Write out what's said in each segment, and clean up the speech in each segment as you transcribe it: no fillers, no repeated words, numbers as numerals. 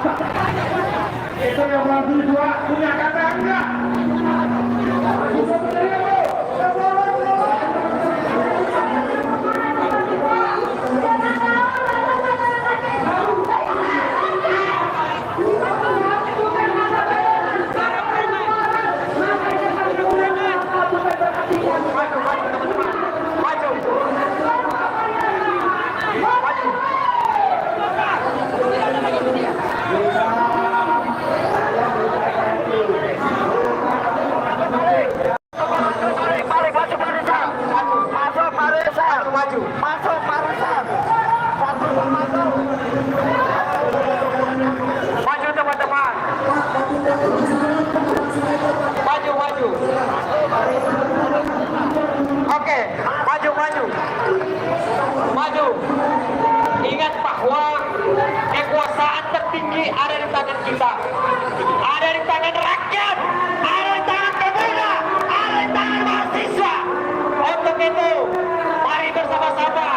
Itu yang lagi dua punya kata enggak? Maju. Ingat bahwa kekuasaan tertinggi ada di tangan kita, ada di tangan rakyat, ada di tangan pemuda, ada di tangan mahasiswa. Untuk itu, mari bersama-sama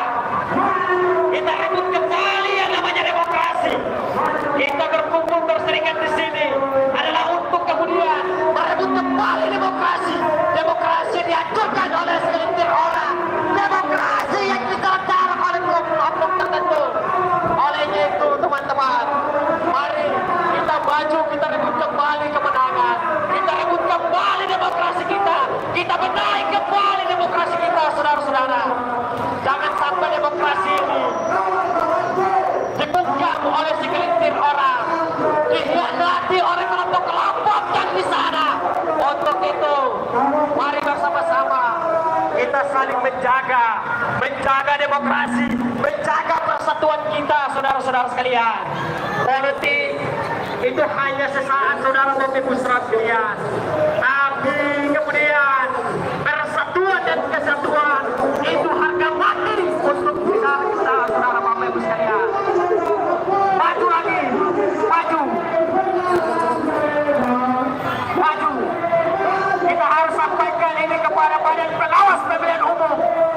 kita rebut kembali yang namanya demokrasi. Kita berkumpul berserikat di sini adalah untuk kemudian merebut kembali demokrasi. Demokrasi dihancurkan oleh segelintir orang. Demokrasi yang diterapkan oleh kelompok tertentu. Oleh itu, teman-teman, mari kita maju, kita rebut kembali kemenangan, kita rebut kembali demokrasi kita, kita benahi kembali demokrasi kita, saudara-saudara. Jangan sampai demokrasi ini dibungkam oleh segelintir orang, dikhianati oleh kelompok-kelompok yang di sana. Untuk itu, mari bersama-sama kita saling menjaga demokrasi, menjaga persatuan kita, saudara-saudara sekalian. Politik itu hanya sesaat, saudara Bapak Ibu sekalian. Tapi kemudian persatuan dan kesatuan itu harga mati untuk kita, saudara Bapak Ibu sekalian. Maju lagi, maju. Maju. Kita harus sampaikan ini kepada Badan Pengawas Pemilihan Umum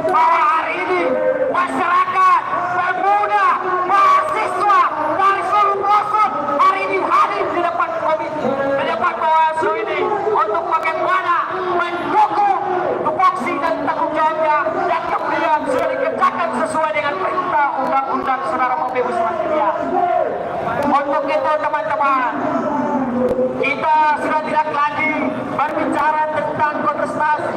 bahwa hari ini masyarakat, pemuda, mahasiswa dari seluruh pelosok hari ini hadir di depan komisi, di depan Bawaslu ini untuk bagaimana mendukung tupoksi dan tanggung jawabnya dan kemudian sudah dikerjakan sesuai dengan perintah undang-undang, saudara Bapak Ibu sekalian. Untuk itu, teman-teman, kita sudah tidak lagi berbicara tentang kontestasi.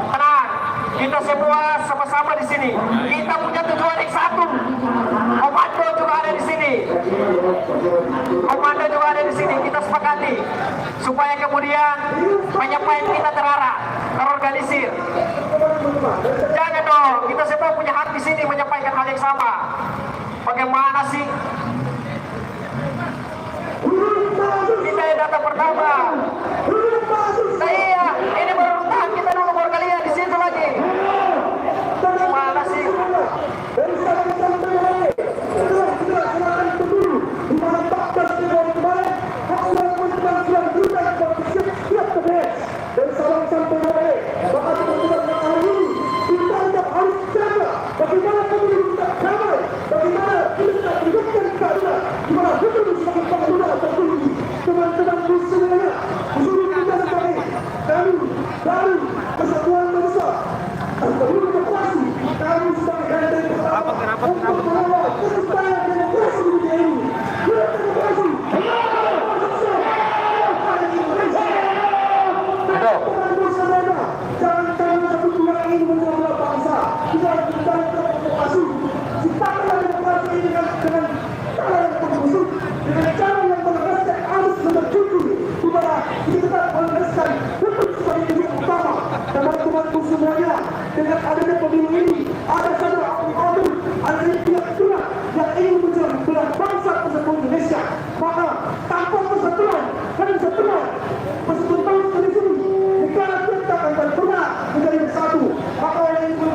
Tenang, kita semua sama-sama di sini. Kita punya tujuan yang satu. Komando juga ada di sini. Komando juga ada di sini. Kita sepakati supaya kemudian penyampaian kita terarah, terorganisir. Jangan dong, kita semua punya hak di sini menyampaikan hal yang sama. Bagaimana sih? Kita yang datang pertama. Nah, iya, ini baru tahan kita dulu baru kalian di situ lagi. Gimana sih? Bagaimana kemudian kita damai, bagaimana kita hidupkan keadilan, gimana betul sebagai pengguna tertinggi, teman-teman di semuanya, seluruh kita kami dari Persatuan Bangsa, seluruh demokrasi, kami sebagai garda pertama untuk mengawal kesetaraan demokrasi di dunia ini. Demokrasi, jangan kami satu pihak ini menjadi bangsa. Kita harus mencari demokrasi. Ciptakanlah demokrasi ini dengan cara yang berusul, dengan cara yang menegaskan harus menunjukkan di mana kita menegaskan untuk sebagai tujuan utama. Teman-temanku semuanya, dengan adanya pemilu ini, ada satu akun, ada pihak pihak yang ingin menjelaskan bangsa kesatuan Indonesia. Maka tanpa persatuan dan kesatuan tahun dari sini, negara kita akan pernah menjadi bersatu. Maka oleh itu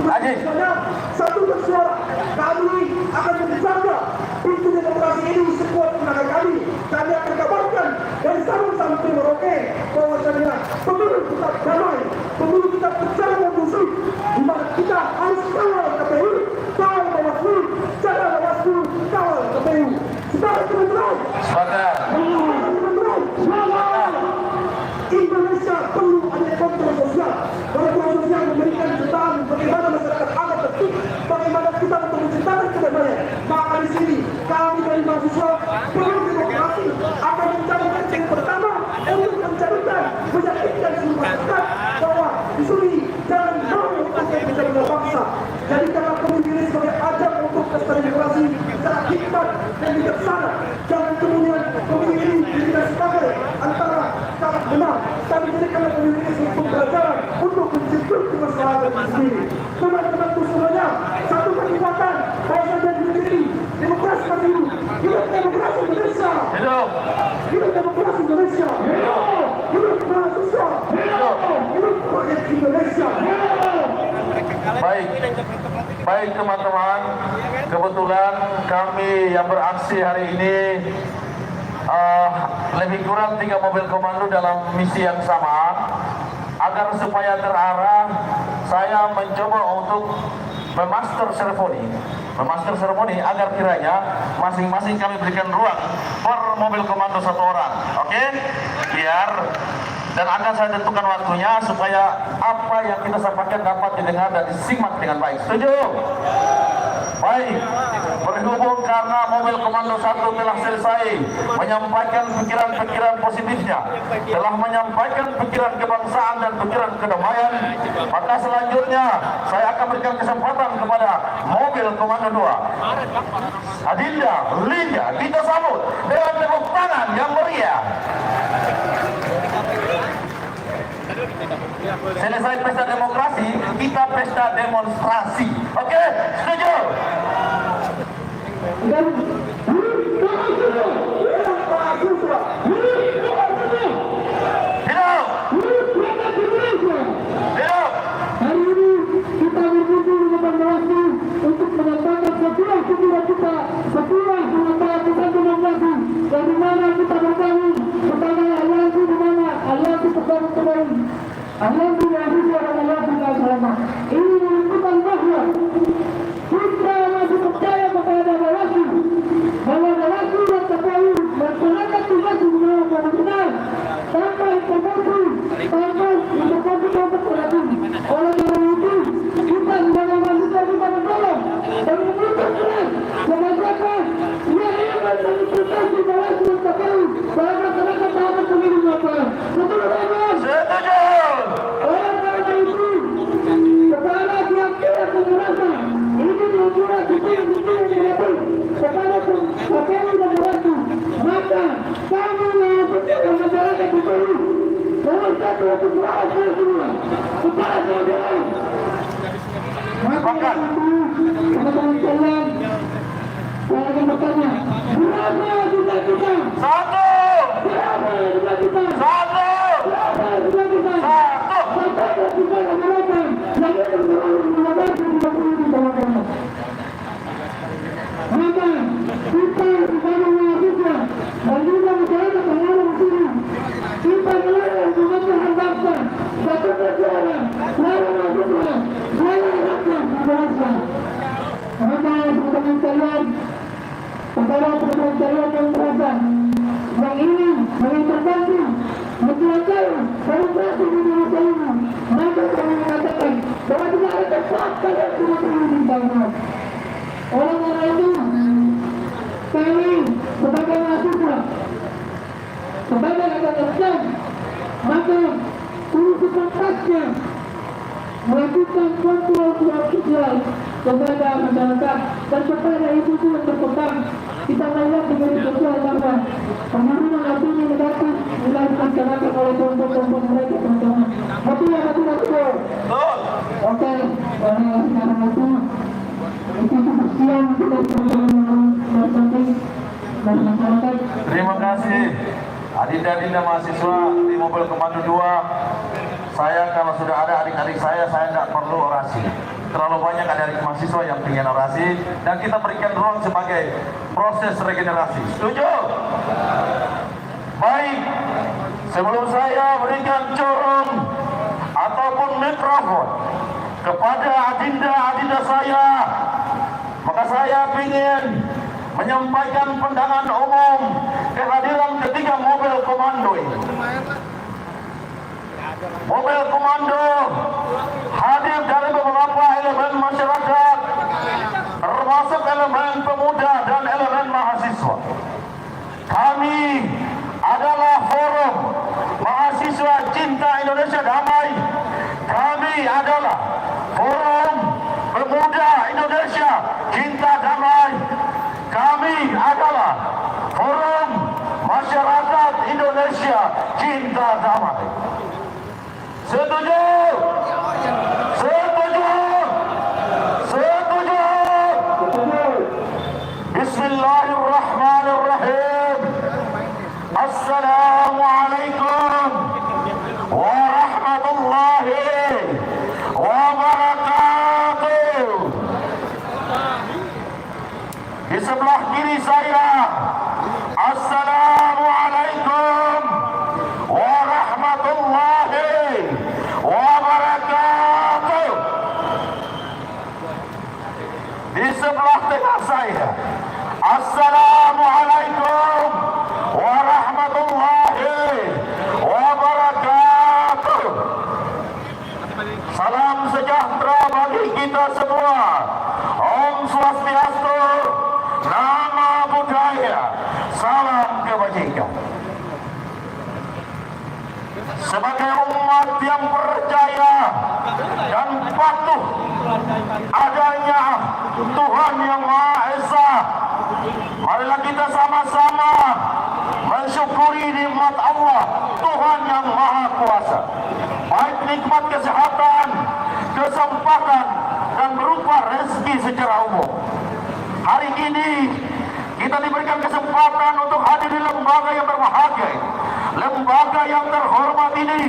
satu bersuara, kami akan menjaga pintu demokrasi ini sekuat tenaga kami. Kami akan kabarkan dari Sabang sampai Merauke bahwasanya pemilu kita damai, pemilu kita berjalan kondusif, di mana kita harus kawal KPU, kawal Bawaslu, jaga Bawaslu. untuk adanya kontrol sosial. Kontrol sosial memberikan jutaan bagaimana masyarakat agar tertib, bagaimana kita untuk menciptakan kedamaian. Maka di sini kami dari mahasiswa perlu demokrasi akan mencari yang pertama untuk mencarikan meyakinkan seluruh masyarakat bahwa di sini jangan mau untuk menjadi bangsa. Jadi karena pemilu ini sebagai ajang untuk pesta demokrasi secara hikmat dan bijaksana. Jangan kemudian pemilu ini tidak sebagai antara salah benar, tapi jadikan pemilu ini sebagai pembelajaran untuk menciptakan kemaslahatan sendiri. Teman-temanku semuanya, satu kekuatan bahwa dan negeri demokrasi pemilu. Hidup demokrasi Indonesia. Hidup. Hidup demokrasi Indonesia. Hidup. Hidup mahasiswa. Hidup. Hidup rakyat Indonesia. Hidup. Baik teman-teman, kebetulan kami yang beraksi hari ini lebih kurang 3 mobil komando dalam misi yang sama. Agar supaya terarah, saya mencoba untuk memaster seremoni agar kiranya masing-masing kami berikan ruang per mobil komando 1 orang. Oke? Biar dan akan saya tentukan waktunya supaya apa yang kita sampaikan dapat didengar dan disimak dengan baik. Setuju? Baik, berhubung karena mobil komando 1 telah selesai menyampaikan pikiran-pikiran positifnya, telah menyampaikan pikiran kebangsaan dan pikiran kedamaian, maka selanjutnya saya akan berikan kesempatan kepada mobil komando 2. Adinda, Linda, kita sambut dengan tepuk tangan yang meriah. Selesai pesta demokrasi, kita pesta demonstrasi. Oke, setuju? Hidup! Hidup! Hari ini kita berkumpul di depan Bawaslu untuk menyatakan sebuah kita, sebuah mengatakan demokrasi, dari mana kita bergabung kepada aliansi di mana aliansi bergabung kembali, aliansi mahasiswa dan aliansi agama. Ini menunjukkan bahwa kita masih percaya kepada Bawaslu, bahwa Bawaslu dan KPU melaksanakan tugas di bawah pemerintahan tanpa intervensi, tanpa intervensi politik. Oleh karena itu, kita sebagai mahasiswa kita bertolong dan memberikan keras kebijakan yang ingin mengintervensi Bawaslu dan KPU dalam melaksanakan tahapan pemilu nasional. Setuju! Oleh karena itu, kepada pihak-pihak yang merasa ini menunjukkan sistem-sistem yang negatif kepada KPU dan Bawaslu, maka kami yang masyarakat di Peru nomor 1 untuk berhasil semua kepada saudara. Maka itu, teman-teman sekalian, saya akan bertanya, berapa jumlah kita? 1! Berapa jumlah kita? 1! Berapa jumlah kita? 1! Sampai kita menggunakan yang itu menggunakan tidak perlu dibawakan. Maka kita bersama mahasiswa dan juga masyarakat yang ada di sini, kita melayan kebutuhan bangsa, satu negara, selalu mahasiswa, selalu rakyat Indonesia. Maka teman-teman sekalian, kepada teman-teman sekalian yang merasa yang ini mengintervensi, mencelakai demokrasi di Indonesia ini, maka kami mengatakan bahwa tidak ada tempat kalian semua perlu dibangun. Oleh karena itu, kami sebagai mahasiswa, sebagai rakyat Islam, maka ini sepantasnya melakukan kontrol sosial kepada masyarakat dan kepada itu yang berkembang. Kita melihat di media sosial bahwa penurunan opini negatif mulai dilaksanakan oleh kelompok-kelompok mereka, teman-teman. Betul ya, betul. Oke, karena itu kebersihan kita masyarakat. Terima kasih Adinda mahasiswa di mobil komando 2. Saya kalau sudah ada adik-adik saya tidak perlu orasi. Terlalu banyak adik-adik mahasiswa yang ingin orasi dan kita berikan ruang sebagai proses regenerasi. Setuju? Baik, sebelum saya berikan corong ataupun mikrofon kepada adinda saya, maka saya ingin menyampaikan pandangan umum kehadiran ketiga mobil komando ini. mobil komando hadir dari beberapa elemen masyarakat, termasuk elemen pemuda dan elemen mahasiswa. Kami adalah forum mahasiswa cinta Indonesia damai. Kami adalah forum pemuda Indonesia cinta damai. Kami adalah forum masyarakat Indonesia cinta damai. Setuju? Setuju? Setuju? Bismillahirrahmanirrahim. Assalamualaikum warahmatullahi wabarakatuh. Di sebelah kiri saya, Assalamualaikum warahmatullahi wabarakatuh. Di sebelah tengah saya, Assalamualaikum warahmatullahi wabarakatuh. Salam sejahtera bagi kita semua. Om Swastiastu, Namo Buddhaya, salam kebajikan. Sebagai umat yang percaya dan patuh adanya Tuhan yang Maha Esa, marilah kita sama-sama mensyukuri nikmat Allah, Tuhan yang Maha Kuasa, baik nikmat kesehatan, kesempatan, dan berupa rezeki secara umum. Hari ini kita diberikan kesempatan untuk hadir di lembaga yang berbahagia, lembaga yang terhormat ini,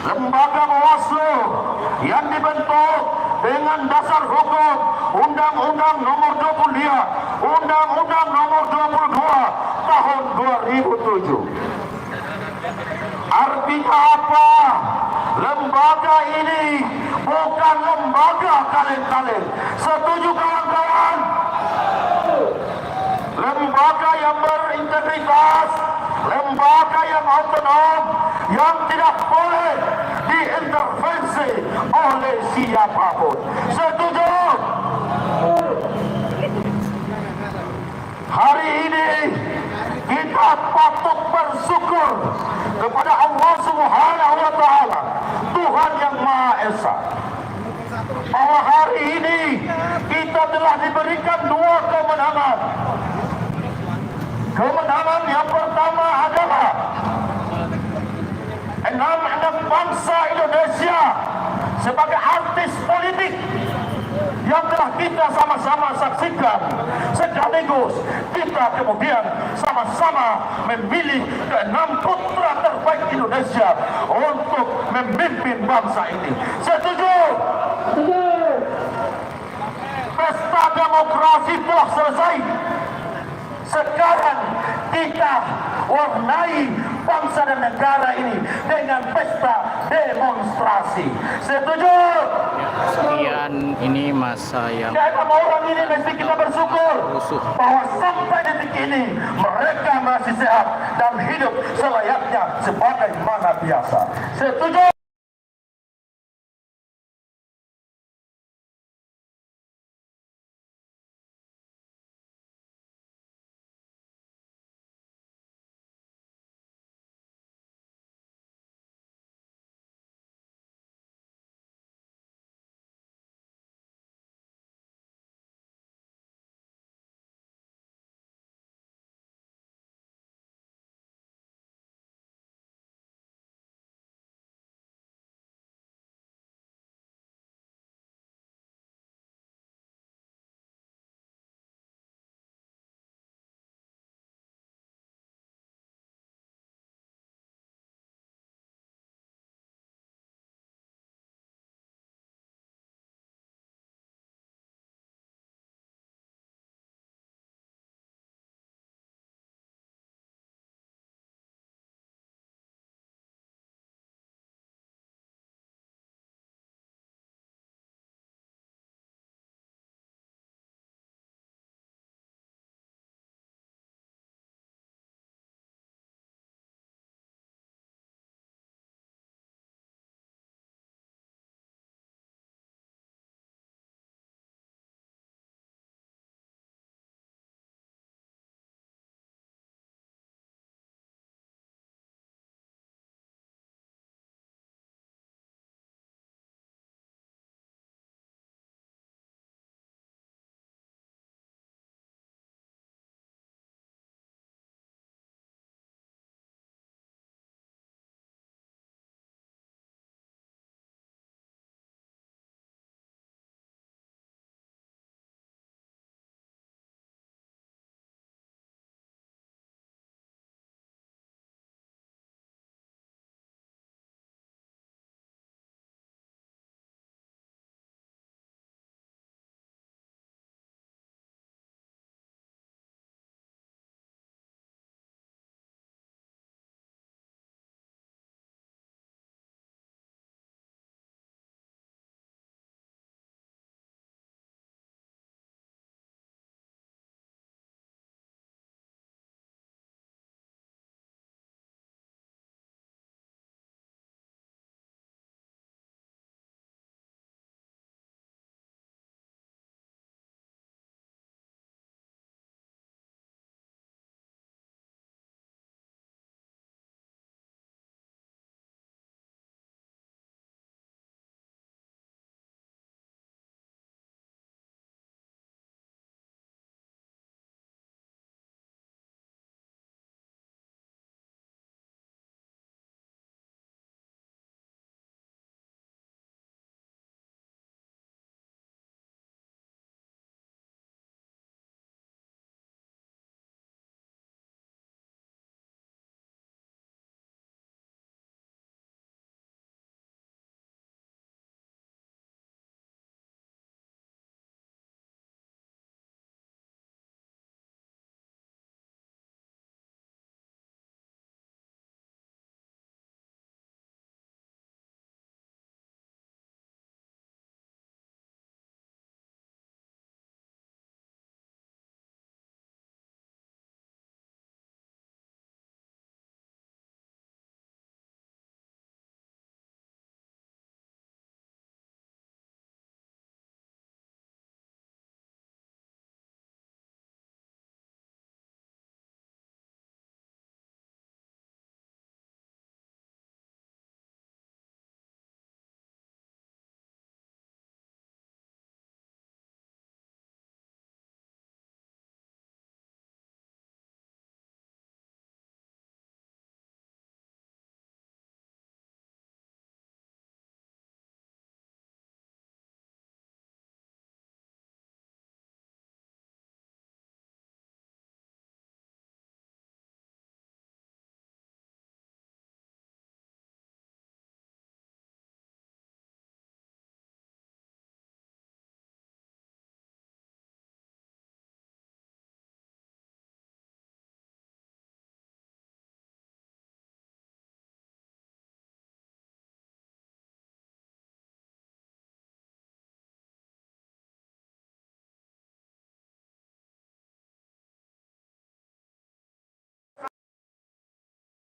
lembaga Bawaslu yang dibentuk dengan dasar hukum Undang-Undang Nomor 25, Undang-Undang Nomor 22 tahun 2007. Artinya apa? Lembaga ini bukan lembaga kaleng-kaleng. Setuju kawan-kawan? Lembaga yang berintegritas, lembaga yang otonom, yang tidak boleh diintervensi oleh siapapun. Setuju? Hari ini kita patut bersyukur kepada Allah Subhanahu wa Ta'ala, Tuhan yang Maha Esa, bahwa hari ini kita telah diberikan dua kemenangan. Kemenangan yang pertama adalah enam bangsa Indonesia sebagai artis politik yang telah kita sama-sama saksikan, sekaligus kita kemudian sama-sama memilih keenam putra terbaik Indonesia untuk memimpin bangsa ini. Setuju? Pesta demokrasi telah selesai. Sekarang kita warnai bangsa dan negara ini dengan pesta demonstrasi. Setuju? Sekian ini masa yang Karena orang ini mesti kita bersyukur bahwa sampai detik ini mereka masih sehat dan hidup selayaknya sebagaimana biasa. Setuju?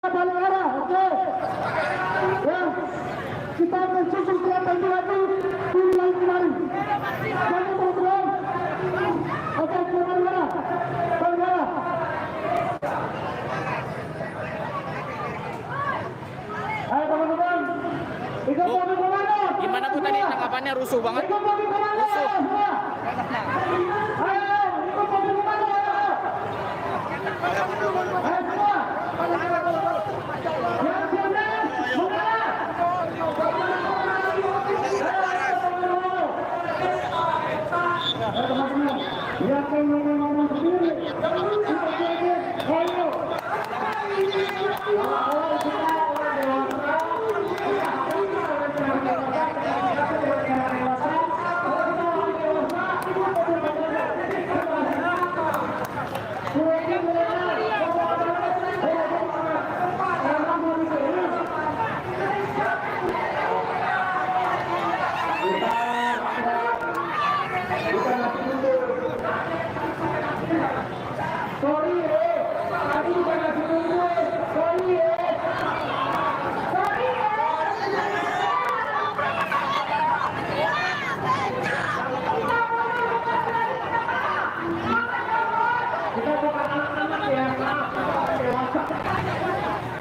balik arah, oke. Ya, kita mensusun kelihatan lagi pilihan kemarin. Jangan teman-teman. Oke, balik arah, balik arah. Ayo teman-teman, ikut mobil kemana? Gimana tuh tadi tanggapannya, rusuh banget? Ikut mobil kemana? Rusuh. Semua. Ayo, ikut mobil kemana? Ayo semua. Yang siap, mengarah. Ayo teman-teman, yang ngomong sendiri. Ayo.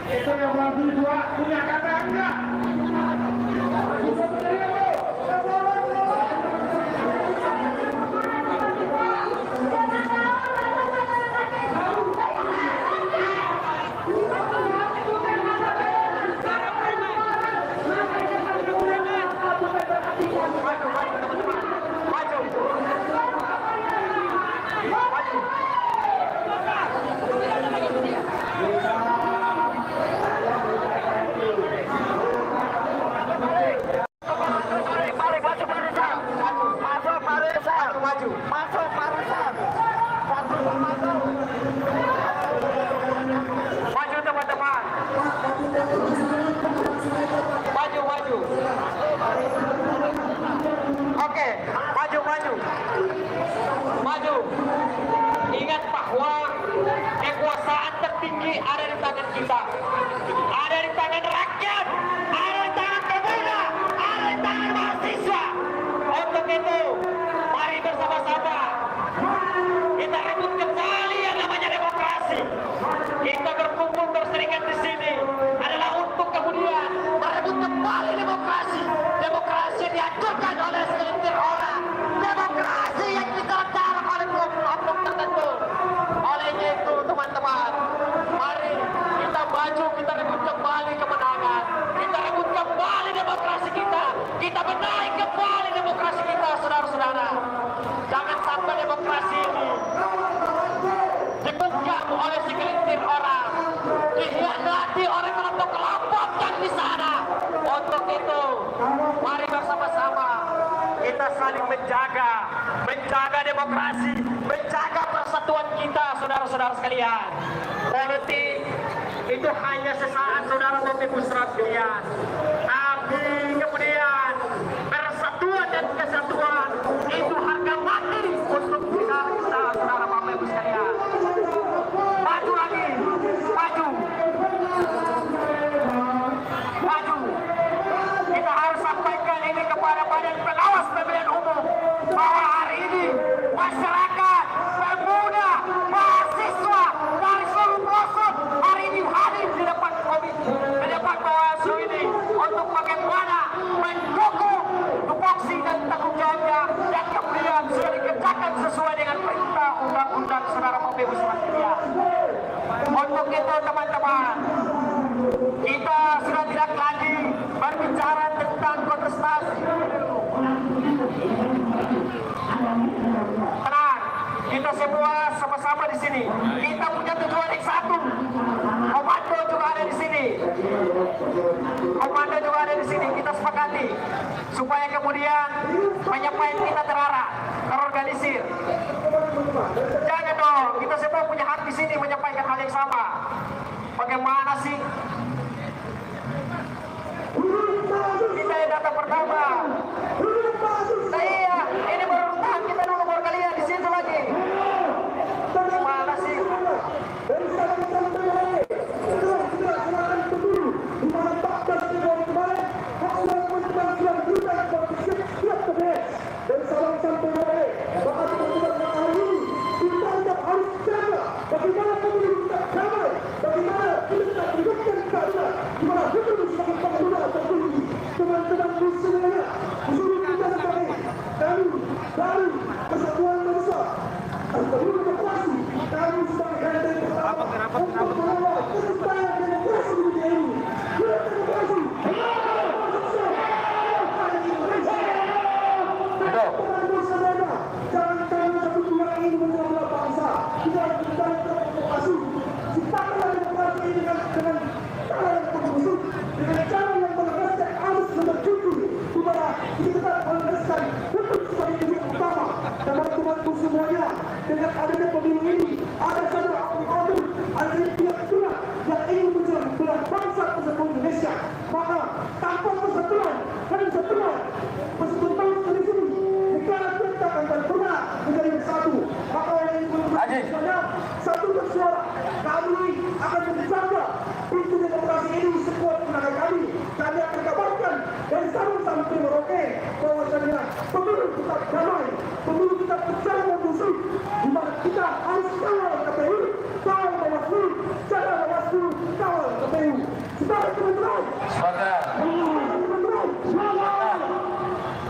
Itu yang mahasiswa punya kata enggak? Maju teman-teman. Maju. Oke, maju. Ingat bahwa kekuasaan tertinggi ada di tangan kita. Ada di tangan rakyat, ada di tangan pemuda, ada di tangan mahasiswa. Untuk itu, mari bersama-sama kita rebut kembali yang namanya demokrasi. Kita berkumpul berserikat di sini adalah untuk kemudian merebut kembali demokrasi. Demokrasi yang dihancurkan oleh segelintir orang. Demokrasi yang diterapkan oleh kelompok tertentu. Olehnya itu teman-teman, mari kita maju, kita rebut kembali kemenangan. Kita rebut kembali demokrasi kita. Kita benahi kembali demokrasi kita, saudara-saudara. Jangan sampai demokrasi ini dibungkam oleh segelintir orang, dikhianati oleh kelompok-kelompok yang di sana. Untuk itu, mari bersama-sama kita saling menjaga demokrasi, menjaga persatuan kita, saudara-saudara sekalian. Politik itu hanya sesaat, saudara Bapak Ibu sekalian. Tapi kemudian persatuan dan kesatuan itu harga mati untuk kita, saudara Bapak Ibu sekalian. Maju lagi, maju. Kita harus sampaikan ini kepada Badan Pengawas Pemilihan Umum bahwa hari ini masyarakat, pemuda, mahasiswa dari seluruh pelosok hari ini hadir di depan Bawaslu ini untuk bagaimana mendukung tupoksi dan tanggung jawabnya, dan kemudian sudah dikerjakan sesuai dengan perintah undang-undang, saudara Bapak Ibu sekalian. Untuk itu teman-teman, kita sudah tidak lagi berbicara tentang kontestasi. Tenang, kita semua sama-sama di sini. Kita punya tujuan yang satu. Komando juga ada di sini. Kita sepakati supaya kemudian penyampaian kita terarah, terorganisir. Jangan dong, kita semua punya hak di sini menyampaikan hal yang sama. Bagaimana sih? Kita yang datang pertama. Nah, iya, ini baru tahan kita dulu, baru kalian di situ lagi. Gimana sih? Sebelum demokrasi, kami sudah berada di pertama untuk mengawal kesetaraan demokrasi di dunia ini. Hidup demokrasi! Jangan kami satu pihak ini membelah bangsa. Kita harus mencari demokrasi. Ciptakanlah demokrasi ini dengan cara yang berusul, dengan cara yang menegaskan harus menerjunkan kepada kita menegaskan untuk sebagai tujuan utama. Teman-temanku semuanya, dengan adanya pemilu ini, ada satu atur, adanya pihak-pihak yang ingin belah bangsa persatuan Indonesia. Maka tanpa persatuan persatuan di sini, negara kita akan pernah menjadi bersatu. Maka yang ingin bersatunya satu bersuara, kami akan menjaga pintu demokrasi ini sekuat tenaga kami. Kami akan kabarkan dari Sabang sampai Merauke bahwasanya pemilu tetap damai, pemilu tetap berjalan kondusif, di mana kita harus kawal KPU, kawal Bawaslu, jaga Bawaslu, kawal KPU. Saudara teman-teman,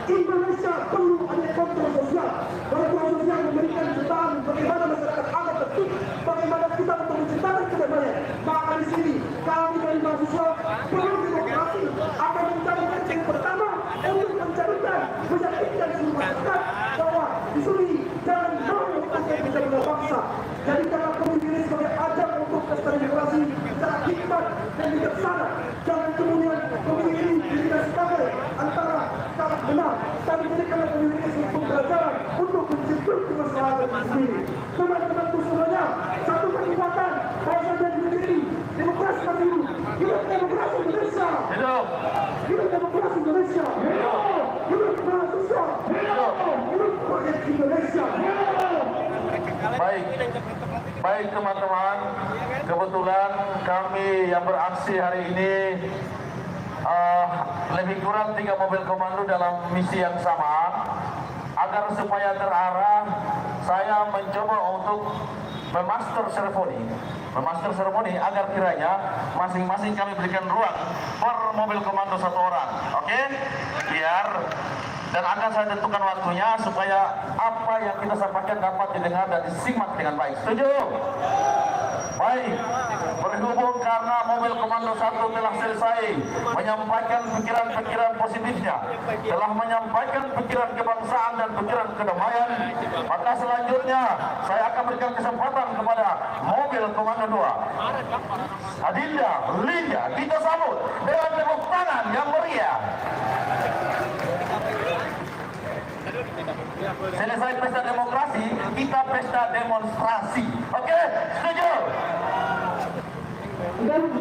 Indonesia perlu ada kontrol sosial. Kontrol sosial memberikan jutaan bagaimana masyarakat akan tertib, bagaimana kita untuk menciptakan kedamaian. Maka di sini kami dari mahasiswa perlu demokrasi akan mencari yang pertama untuk mencarikan meyakinkan seluruh masyarakat bahwa di sini jangan mau untuk mencari bangsa. Jadi kalau pemilu ini sebagai ajang untuk pesta demokrasi secara hikmat dan bijaksana, jangan kemudian pemilu ini dijadikan sebagai antara kalah benar, tapi jadikanlah pemilu ini sebagai pembelajaran untuk menciptakan kemaslahatan sendiri. Teman-temanku semuanya, satu kekuatan bahwasanya di negeri ini demokrasi masih hidup. Hidup demokrasi Indonesia. Hidup demokrasi Indonesia. Hidup mahasiswa. Hidup rakyat Indonesia. Baik teman-teman, kebetulan kami yang beraksi hari ini lebih kurang 3 mobil komando dalam misi yang sama. Agar supaya terarah, saya mencoba untuk memaster seremoni agar kiranya masing-masing kami berikan ruang per mobil komando 1 orang. Oke? Biar dan akan saya tentukan waktunya supaya apa yang kita sampaikan dapat didengar dan disimak dengan baik. Setuju? Baik, berhubung karena mobil komando 1 telah selesai menyampaikan pikiran-pikiran positifnya, telah menyampaikan pikiran kebangsaan dan pikiran kedamaian, maka selanjutnya saya akan berikan kesempatan kepada mobil komando 2. Adinda, Linda, kita sambut dengan tepuk tangan yang meriah. Selesai pesta demokrasi, kita pesta demonstrasi. Oke, setuju? Hidup!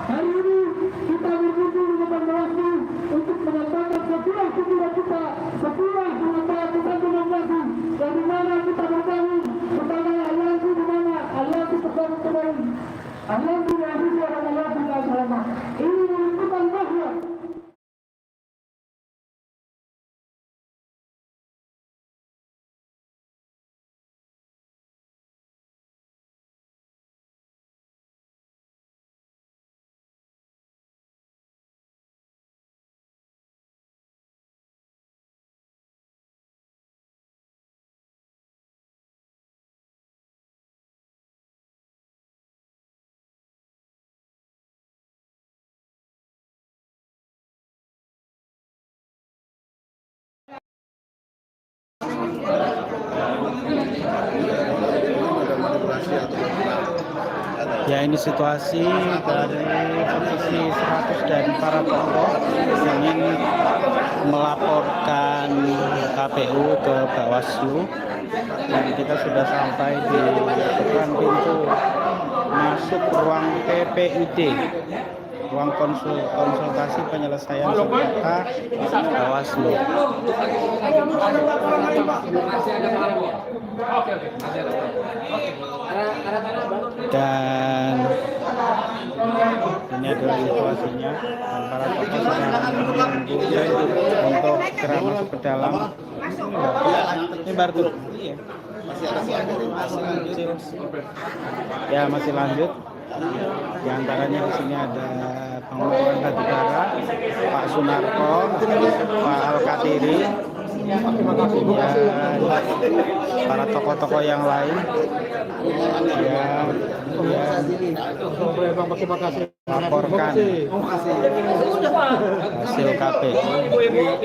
Hari ini kita berkumpul di depan Bawaslu untuk menyatakan sepilah kita, sepilah mengatakan demokrasi, dan di mana kita bergabung kepada aliansi di mana aliansi bergabung kembali. Aliansi yang hidup dan aliansi yang selamat. Ini menunjukkan bahwa ya, ini situasi dari posisi 100 dan para tokoh ingin melaporkan KPU ke Bawaslu, dan kita sudah sampai di depan pintu masuk ruang PPUD, ruang konsultasi penyelesaian sengketa Bawaslu. Dan ini adalah situasinya, dan para tokoh sedang menunggu untuk segera masuk ke dalam. Ini baru ya, masih lanjut. Di antaranya di sini ada Panglima Batubara, Pak Sunarko, Pak Al-Katiri, kemudian para tokoh-tokoh yang lain yang melaporkan hasil KP ke bawah.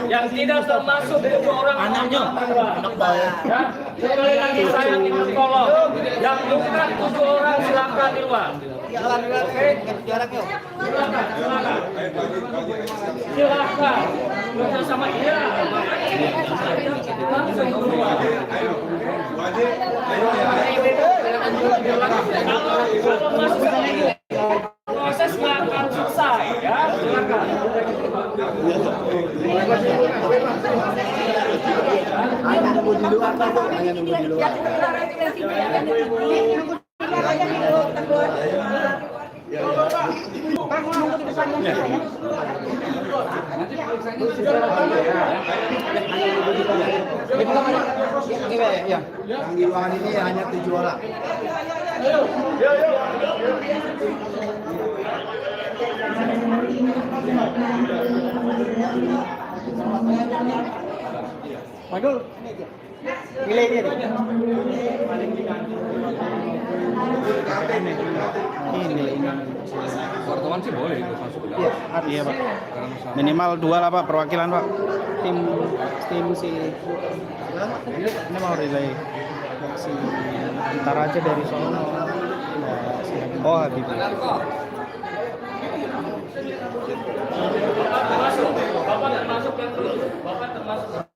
Yang tidak termasuk itu orang anaknya. Ya, sekali lagi saya ingin tolong. Yang bukan 7 orang silakan di luar. Oke, silakan. Bersama dia. Langsung keluar. Kalau masuk proses nggak akan selesai, ya silakan. Yang di ruangan ini hanya 7 orang. Madul, pilih ini. Wartawan sih boleh masuk ke dalam. Iya Pak. Minimal 2 lah Pak perwakilan Pak. Tim si ini mau relay si ntar aja dari sono. Oh Habib. Bapak termasuk yang dulu. Bapak termasuk.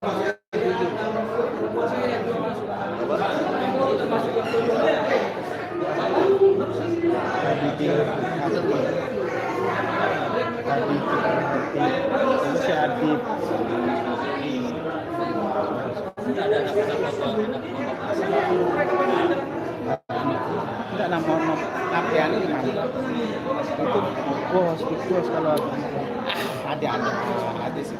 Si Adib. Enggak nama Apriani di mana? Itu bos kalau ada sih.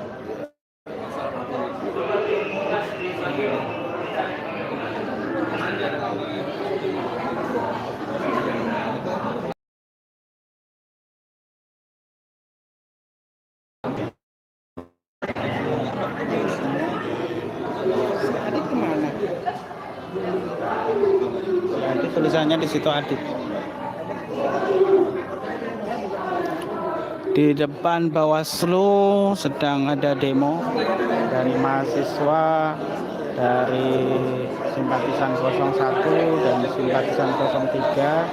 Adit kemana? Ya, itu tulisannya di situ Adit. Di depan Bawaslu sedang ada demo dari mahasiswa, dari simpatisan 01 dan simpatisan 03.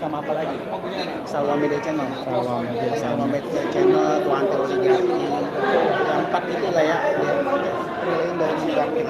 Sama apa lagi? Salwa Media Channel. Salwa Media Channel, Tuante Oligarki. Yang 4 itu lah ya. Dari oligarki.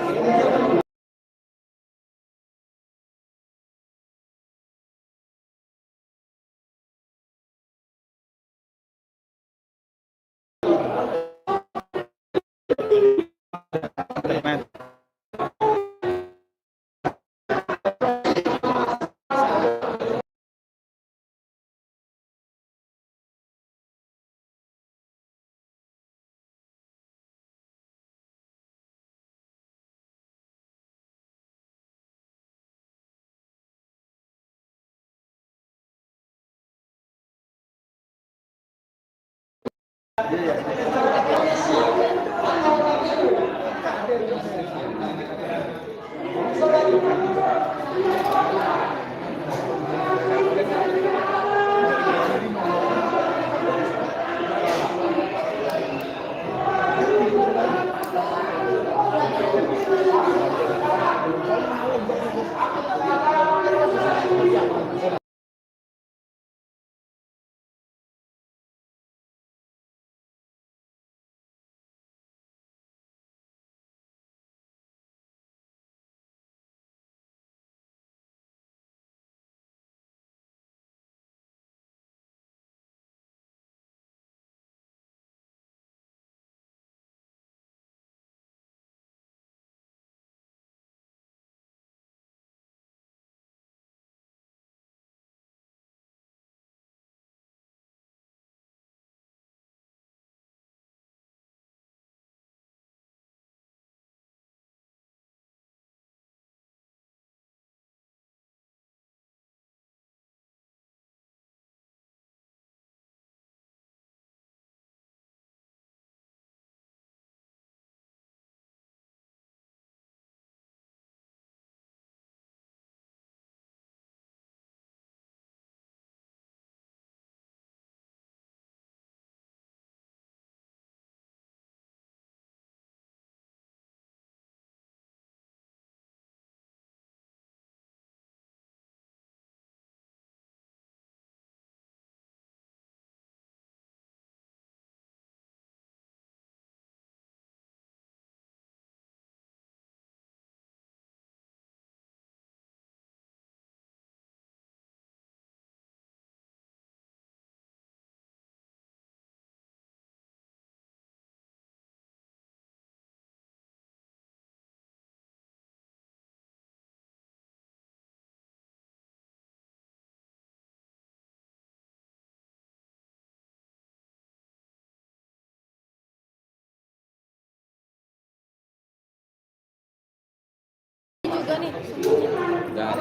juga nih semuanya.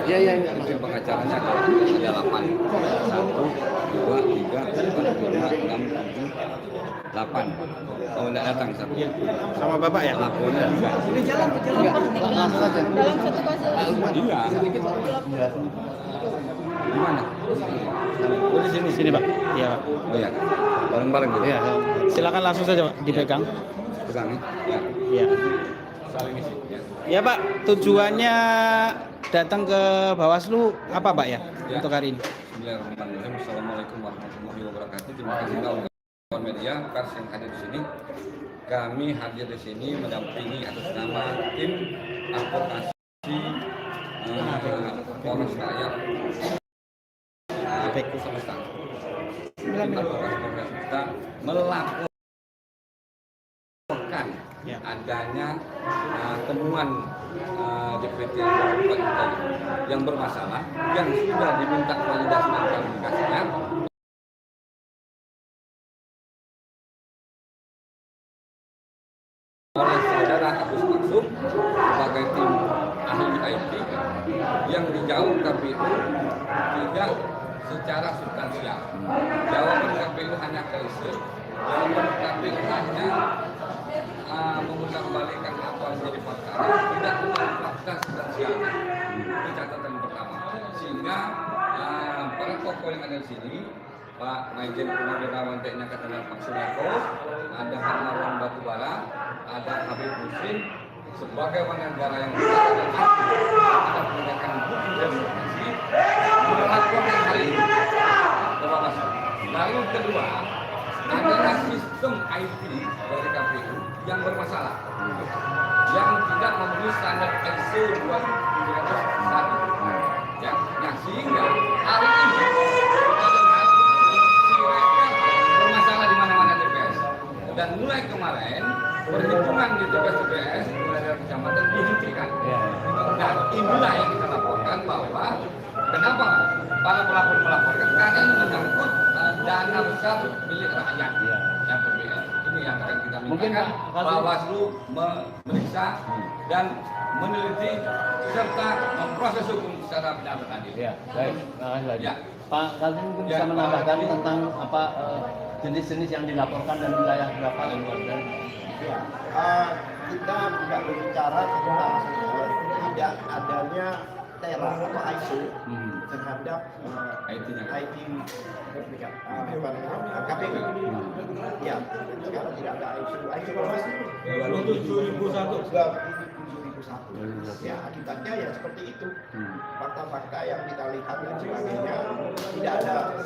Dan itu tim pengacaranya ada 8. 1, 2, 3, 4, 5, 6, 7, 8. Oh, tidak datang satu. Sama Bapak ya? Lapornya juga. Dalam satu kasus. Iya. Di mana? Oh, di sini. Sini Pak. Iya Pak. Oh ya. Bareng-bareng gitu. Iya. Silakan langsung saja Pak dipegang. Pegang nih. Ya. Iya. Saling isi. Ya. Ya Pak, tujuannya datang ke Bawaslu apa Pak ya, untuk hari ini? Bismillahirrahmanirrahim. Assalamualaikum warahmatullahi wabarakatuh. Terima kasih kawan media pers yang hadir di sini. Kami hadir di sini mendampingi atas nama tim advokasi Polres Rakyat Semesta. Tim advokasi Polres Semesta melaporkan adanya temuan DPT yang bermasalah yang sudah diminta validasi dan klarifikasinya oleh saudara Agus Maksum sebagai tim ahli IT yang dijawab KPU tidak secara substansial. Jawaban KPU hanya klise. Jawaban KPU hanya mengembalikan apa yang menjadi fakta, tidak mengubah fakta substansial. Itu catatan pertama. Sehingga para tokoh yang ada di sini, Pak Maijen Purnawirawan TNI Angkatan Darat Pak Sunarko, ada Pak Marwan Batubara, ada Habib Muslim, sebagai warga negara yang ada penegakan hukum dan demokrasi, melakukan hal ini. Lalu kedua, adalah sistem IT dari KPU yang bermasalah, yang tidak memenuhi standar ISO 2301. Ya, sehingga hari ini bermasalah di mana-mana TPS. Dan mulai kemarin perhitungan di TPS mulai dari kecamatan dihentikan. Dan inilah yang kita laporkan bahwa kenapa para pelapor melaporkan, karena ini menyangkut dana besar milik rakyat yang PBL. Ini yang akan kita mintakan Bawaslu memeriksa dan meneliti serta memproses hukum secara benar dan adil. Ya, baik. Terima kasih lagi. Ya. Pak Kaltin mungkin bisa menambahkan tentang apa jenis-jenis yang dilaporkan dan wilayah berapa dan Ya, kita tidak berbicara tentang tidak adanya TERA atau ISO terhadap IT KPU. Ya, sekarang tidak ada ISO. ISO berapa sih? 2001. Ya, akibatnya ya seperti itu. Fakta-fakta yang kita lihat dan sebagainya tidak ada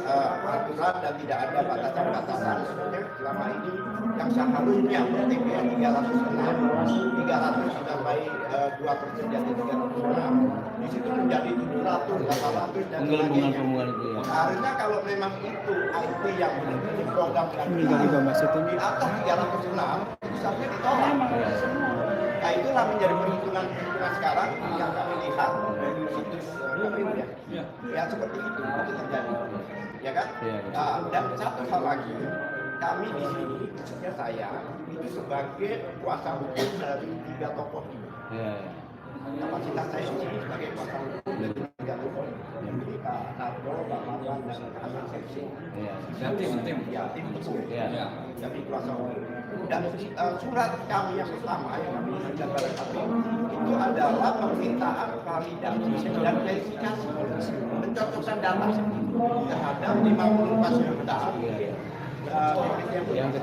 aturan dan tidak ada batasan-batasan. Sebenarnya selama ini yang seharusnya TPS 306, 300 sudah baik 2% jadi 306. Di situ menjadi 700, 800 dan sebagainya. Harusnya kalau memang itu IT yang menjadi program dan di atas 306 itu sampai ditolak. Nah, itulah menjadi perhitungan sekarang yang kami lihat dari situs KPU ya. Ya seperti itu terjadi, ya kan? Dan satu hal lagi, kami di sini, khususnya saya, itu sebagai kuasa hukum dari 3 tokoh ini. Kapasitas saya di sini sebagai kuasa hukum dari 3 tokoh ini. Jadi Pak Narto, Pak Marwan, dan Pak Hasan Sepsi. Tim itu. Jadi kuasa hukum. Dan surat kami yang pertama yang kami ajukan pada KPU itu adalah permintaan validasi dan verifikasi pencocokkan data terhadap 54 juta yang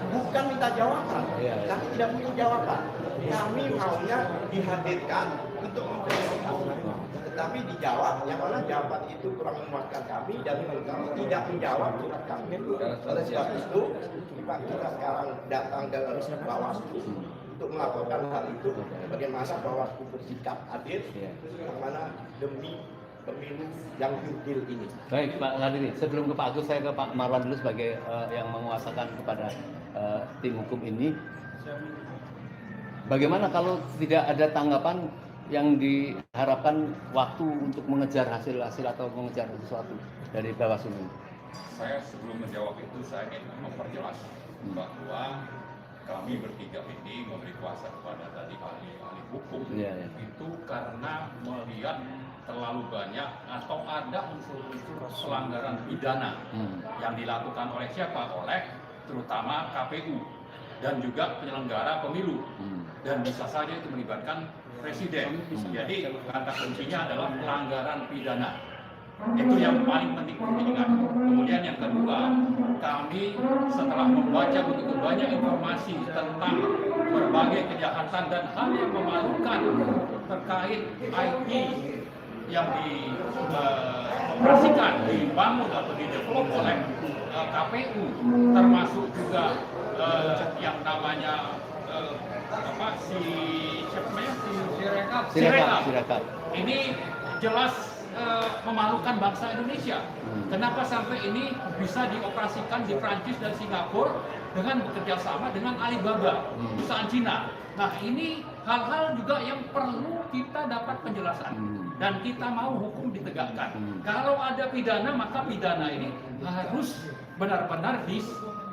bukan minta jawaban, tapi tidak punya jawaban. Kami maunya dihadirkan untuk memverifikasi, tetapi dijawab yang mana jawaban itu kurang memuaskan kami dan kami tidak menjawab surat kami. Oleh sebab itu kita sekarang datang ke Bawaslu untuk melaporkan hal itu, bagaimana Bawaslu bersikap adil, yang mana demi pemilu yang jurdil ini. Baik Pak Kadiri, sebelum ke Pak Agus saya ke Pak Marwan dulu sebagai yang menguasakan kepada tim hukum ini. Bagaimana kalau tidak ada tanggapan yang diharapkan waktu untuk mengejar hasil-hasil atau mengejar sesuatu dari Bawaslu ini? Saya sebelum menjawab itu saya ingin memperjelas bahwa kami bertiga ini memberi kuasa kepada tadi ahli hukum itu karena melihat terlalu banyak atau ada unsur-unsur pelanggaran pidana yang dilakukan oleh siapa? Oleh terutama KPU dan juga penyelenggara pemilu dan bisa saja itu melibatkan presiden. Jadi kata kuncinya adalah pelanggaran pidana. Itu yang paling penting diingat. Kemudian yang kedua, kami setelah membaca begitu banyak informasi tentang berbagai kejahatan dan hal yang memalukan terkait IT yang dioperasikan, dibangun atau didevelop oleh KPU, termasuk juga yang namanya Sirekap. Ini jelas memalukan bangsa Indonesia. Kenapa sampai ini bisa dioperasikan di Prancis dan Singapura dengan bekerja sama dengan Alibaba, perusahaan Cina. Nah, ini hal-hal juga yang perlu kita dapat penjelasan dan kita mau hukum ditegakkan. Kalau ada pidana, maka pidana ini harus benar-benar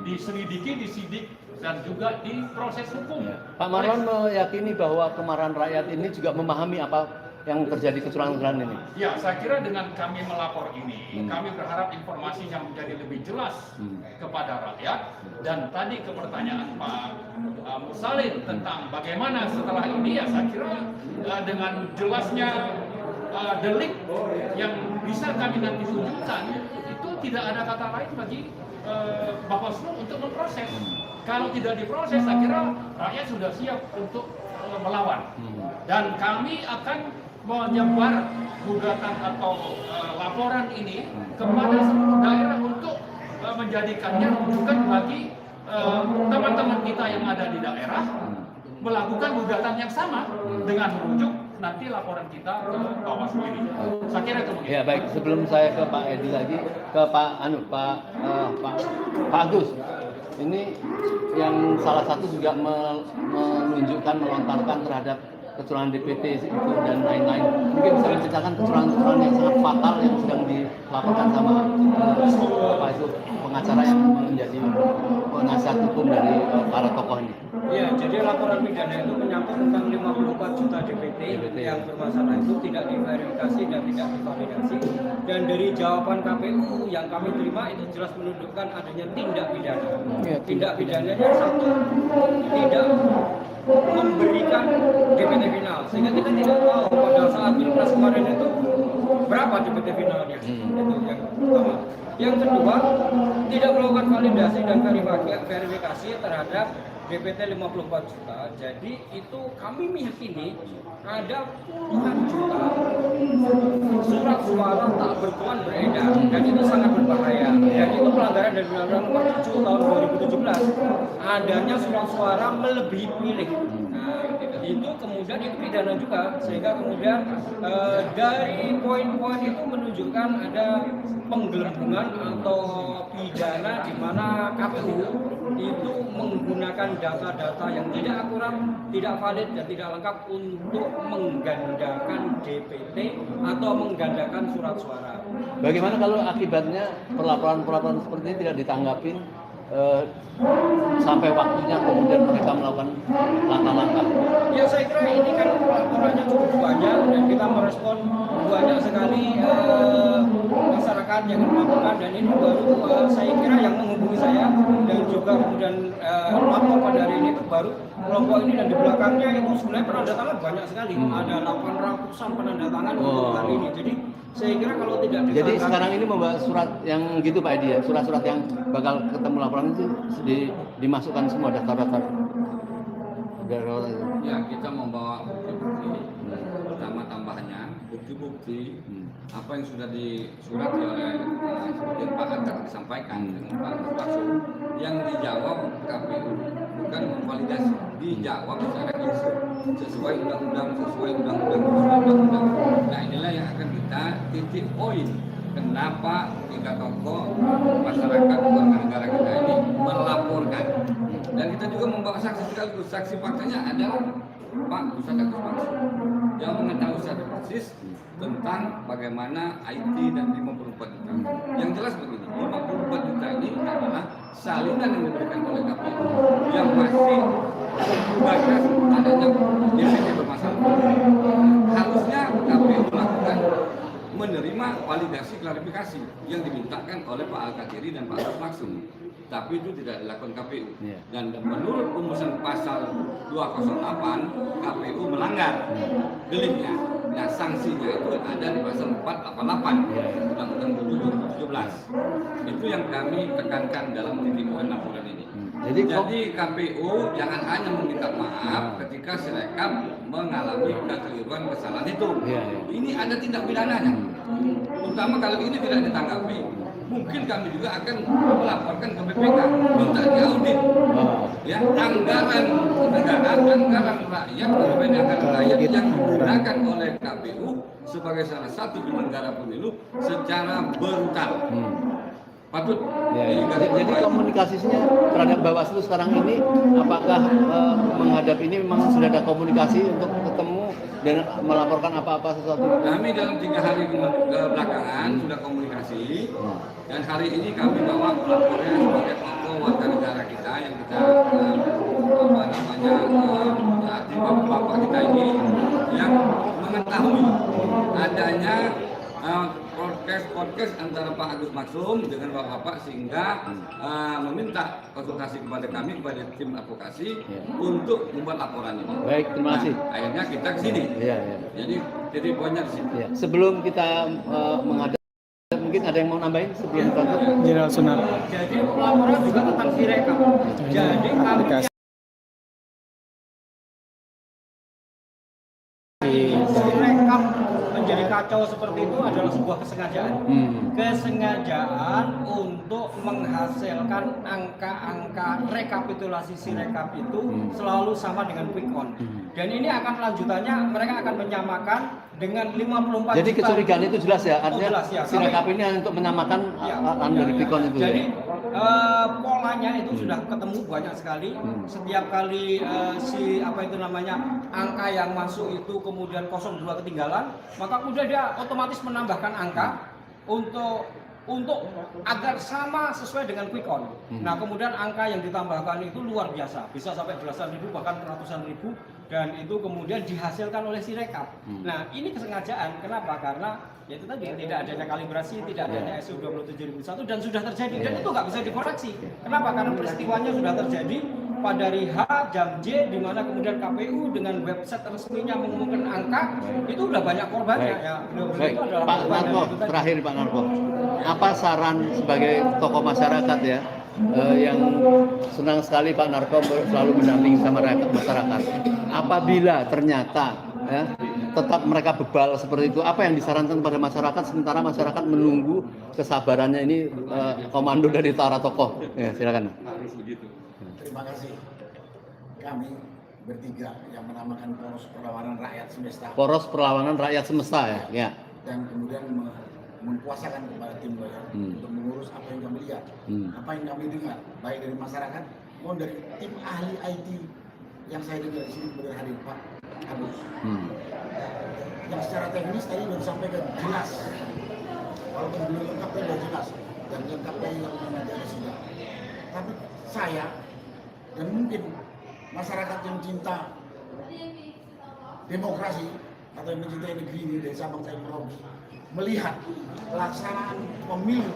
diselidiki, disidik dan juga diproses hukum. Pak Marlon meyakini bahwa kemarahan rakyat ini juga memahami apa yang terjadi kecurangan ini. Ya, saya kira dengan kami melapor ini, kami berharap informasi yang menjadi lebih jelas kepada rakyat. Dan tadi ke pertanyaan Pak Mursalin tentang bagaimana setelah ini, ya saya kira dengan jelasnya delik yang bisa kami nanti tunjukkan, itu tidak ada kata lain bagi Bawaslu untuk memproses. Kalau tidak diproses, saya kira rakyat sudah siap untuk melawan. Dan kami akan menyebar gugatan atau laporan ini kepada seluruh daerah untuk menjadikannya rujukan bagi teman-teman kita yang ada di daerah melakukan gugatan yang sama dengan merujuk nanti laporan kita ke Bawaslu ini. Saya kira itu mungkin. Ya baik, sebelum saya ke Pak Edi lagi, ke Pak Agus. Ini yang salah satu juga menunjukkan, melontarkan terhadap kecurangan DPT itu dan lain-lain. Mungkin bisa menceritakan kecurangan-kecurangan yang sangat fatal yang sedang dilaporkan sama apa itu pengacara yang menjadi penasihat hukum dari para tokoh ini. Ya, jadi laporan pidana itu menyangkut tentang 54 juta DPT yang bermasalah itu tidak diverifikasi dan tidak divalidasi. Dan dari jawaban KPU yang kami terima itu jelas menunjukkan adanya tindak pidana. Tindak pidananya satu, tidak memberikan DPT final, sehingga kita tidak tahu pada saat pilpres kemarin itu berapa DPT finalnya. Itu yang pertama. Yang kedua, tidak melakukan validasi dan verifikasi terhadap DPT 54 juta. Jadi itu kami meyakini ada puluhan juta surat suara tak bertuan beredar dan itu sangat berbahaya. Dan itu pelanggaran dari Undang-Undang Nomor 7 tahun 2017. Adanya surat suara melebihi pilih. Nah, itu kemudian itu pidana juga, sehingga kemudian dari poin-poin itu menunjukkan ada penggelembungan atau pidana di mana KPU itu menggunakan data-data yang tidak akurat, tidak valid dan tidak lengkap untuk menggandakan DPT atau menggandakan surat suara. Bagaimana kalau akibatnya pelaporan-pelaporan seperti ini tidak ditanggapin sampai waktunya kemudian mereka melakukan langkah-langkah? Ya, saya kira ini kan laporannya cukup banyak dan kita merespon banyak sekali masyarakat yang melakukan, dan ini baru saya kira yang menghubungi saya dan juga kemudian lapor pada hari ini itu baru kelompok ini, dan di belakangnya itu sebenarnya penandatangan banyak sekali, ada 800-an penandatangan untuk hari ini. Jadi saya kira kalau tidak jadi sekarang ini membawa surat yang gitu Pak Edi ya, surat-surat yang bakal ketemu laporan itu dimasukkan semua daftar-daftar. Ya, kita membawa bukti-bukti. Pertama tambahannya bukti-bukti apa yang sudah disurati oleh seperti Pak Akar disampaikan dengan Pak Bawaslu yang dijawab KPU, bukan memvalidasi, dijawab secara isu sesuai undang-undang. Nah, inilah yang akan kita titik poin. Kenapa tiga tokoh masyarakat warga negara kita ini melaporkan, dan kita juga membawa saksi sekaligus. Saksi faktanya adalah Pak Ustadz Agus Mansur. yang mengetahui secara persis tentang bagaimana IT dan 54 juta. Yang jelas begini, 54 juta ini adalah salinan yang diberikan oleh KPU yang masih bagas adanya DPT bermasalah. Harusnya KPU melakukan menerima validasi klarifikasi yang dimintakan oleh Pak Al-Katiri dan Pak Agus Maksum. Tapi itu tidak dilakukan KPU. Dan menurut rumusan pasal 208, KPU melanggar deliknya. Nah, sanksinya itu ada di pasal 488 Undang-Undang 7 2017. Itu yang kami tekankan dalam titik poin laporan ini. Jadi KPU jangan hanya meminta maaf ketika Sirekap mengalami kekeliruan kesalahan itu. Ini ada tindak pidananya. Terutama kalau ini tidak ditanggapi, mungkin kami juga akan melaporkan ke BPK, minta diaudit. Ya, anggaran negara, anggaran rakyat, anggaran rakyat yang digunakan oleh KPU sebagai salah satu penyelenggara pemilu secara brutal. Patut. Jadi komunikasinya terhadap Bawaslu sekarang ini, apakah menghadap ini memang sudah ada komunikasi untuk ketemu dan melaporkan apa-apa sesuatu? Kami dalam 3 hari belakangan sudah komunikasi, dan hari ini kami bawa pelapornya sebagai tokoh warga negara kita yang kita tim bapak kita ini yang mengetahui adanya podcast antara Pak Agus Maksum dengan Bapak sehingga meminta konsultasi kepada kami, kepada tim advokasi untuk membuat laporan ini. Baik, terima kasih. Akhirnya kita ke sini. Jadi titik poinnya di sini. Sebelum kita menghadap, mungkin ada yang mau nambahin sebelum kita Jenderal Sunar. Jadi laporan juga tentang Sirekap. Jadi kami Sirekap menjadi kacau seperti itu adalah sebuah kesengajaan. Kesengajaan untuk menghasilkan angka-angka rekapitulasi Sirekap itu selalu sama dengan quick count. Dan ini akan lanjutannya mereka akan menyamakan dengan 54 Jadi juta. kecurigaan itu jelas ya, artinya jelas, ya. Sirekap ini hanya untuk menyamakan dari quick count itu. Jadi polanya itu sudah ketemu banyak sekali. Setiap kali angka yang masuk itu kemudian 02 ketinggalan, maka kemudian dia otomatis menambahkan angka untuk agar sama sesuai dengan quick count. Nah, kemudian angka yang ditambahkan itu luar biasa, bisa sampai belasan ribu bahkan ratusan ribu, dan itu kemudian dihasilkan oleh Sirekap. Nah, ini kesengajaan. Kenapa? Karena ya itu tadi tidak adanya kalibrasi, tidak adanya SU 27001 dan sudah terjadi, dan itu nggak bisa dikoreksi. Kenapa? Karena peristiwanya sudah terjadi pada hari H jam J, di mana kemudian KPU dengan website resminya mengumumkan angka, itu udah banyak korbannya. Baik, Pak Narko, terakhir Pak Narko, apa saran sebagai tokoh masyarakat ya, yang senang sekali Pak Narko selalu mendampingi sama masyarakat. Apabila ternyata tetap mereka bebal seperti itu, apa yang disarankan kepada masyarakat sementara masyarakat menunggu kesabarannya ini komando dari para tokoh? Ya, silakan. Terima kasih. Kami bertiga yang menamakan Poros Perlawanan Rakyat Semesta. Poros Perlawanan Rakyat Semesta ya. Dan kemudian mengkuasakan kepada tim lawyer untuk mengurus apa yang kami lihat, apa yang kami dengar, baik dari masyarakat maupun dari tim ahli IT yang saya dengar di sini kemudian hadir Pak Agus. Yang secara teknis tadi sudah disampaikan jelas, walaupun belum lengkap tapi sudah jelas dan lengkapnya yang mengajarkan sudah. Tapi saya dan mungkin masyarakat yang cinta demokrasi atau yang mencintai negeri ini dari Sabang sampai Merauke melihat pelaksanaan pemilu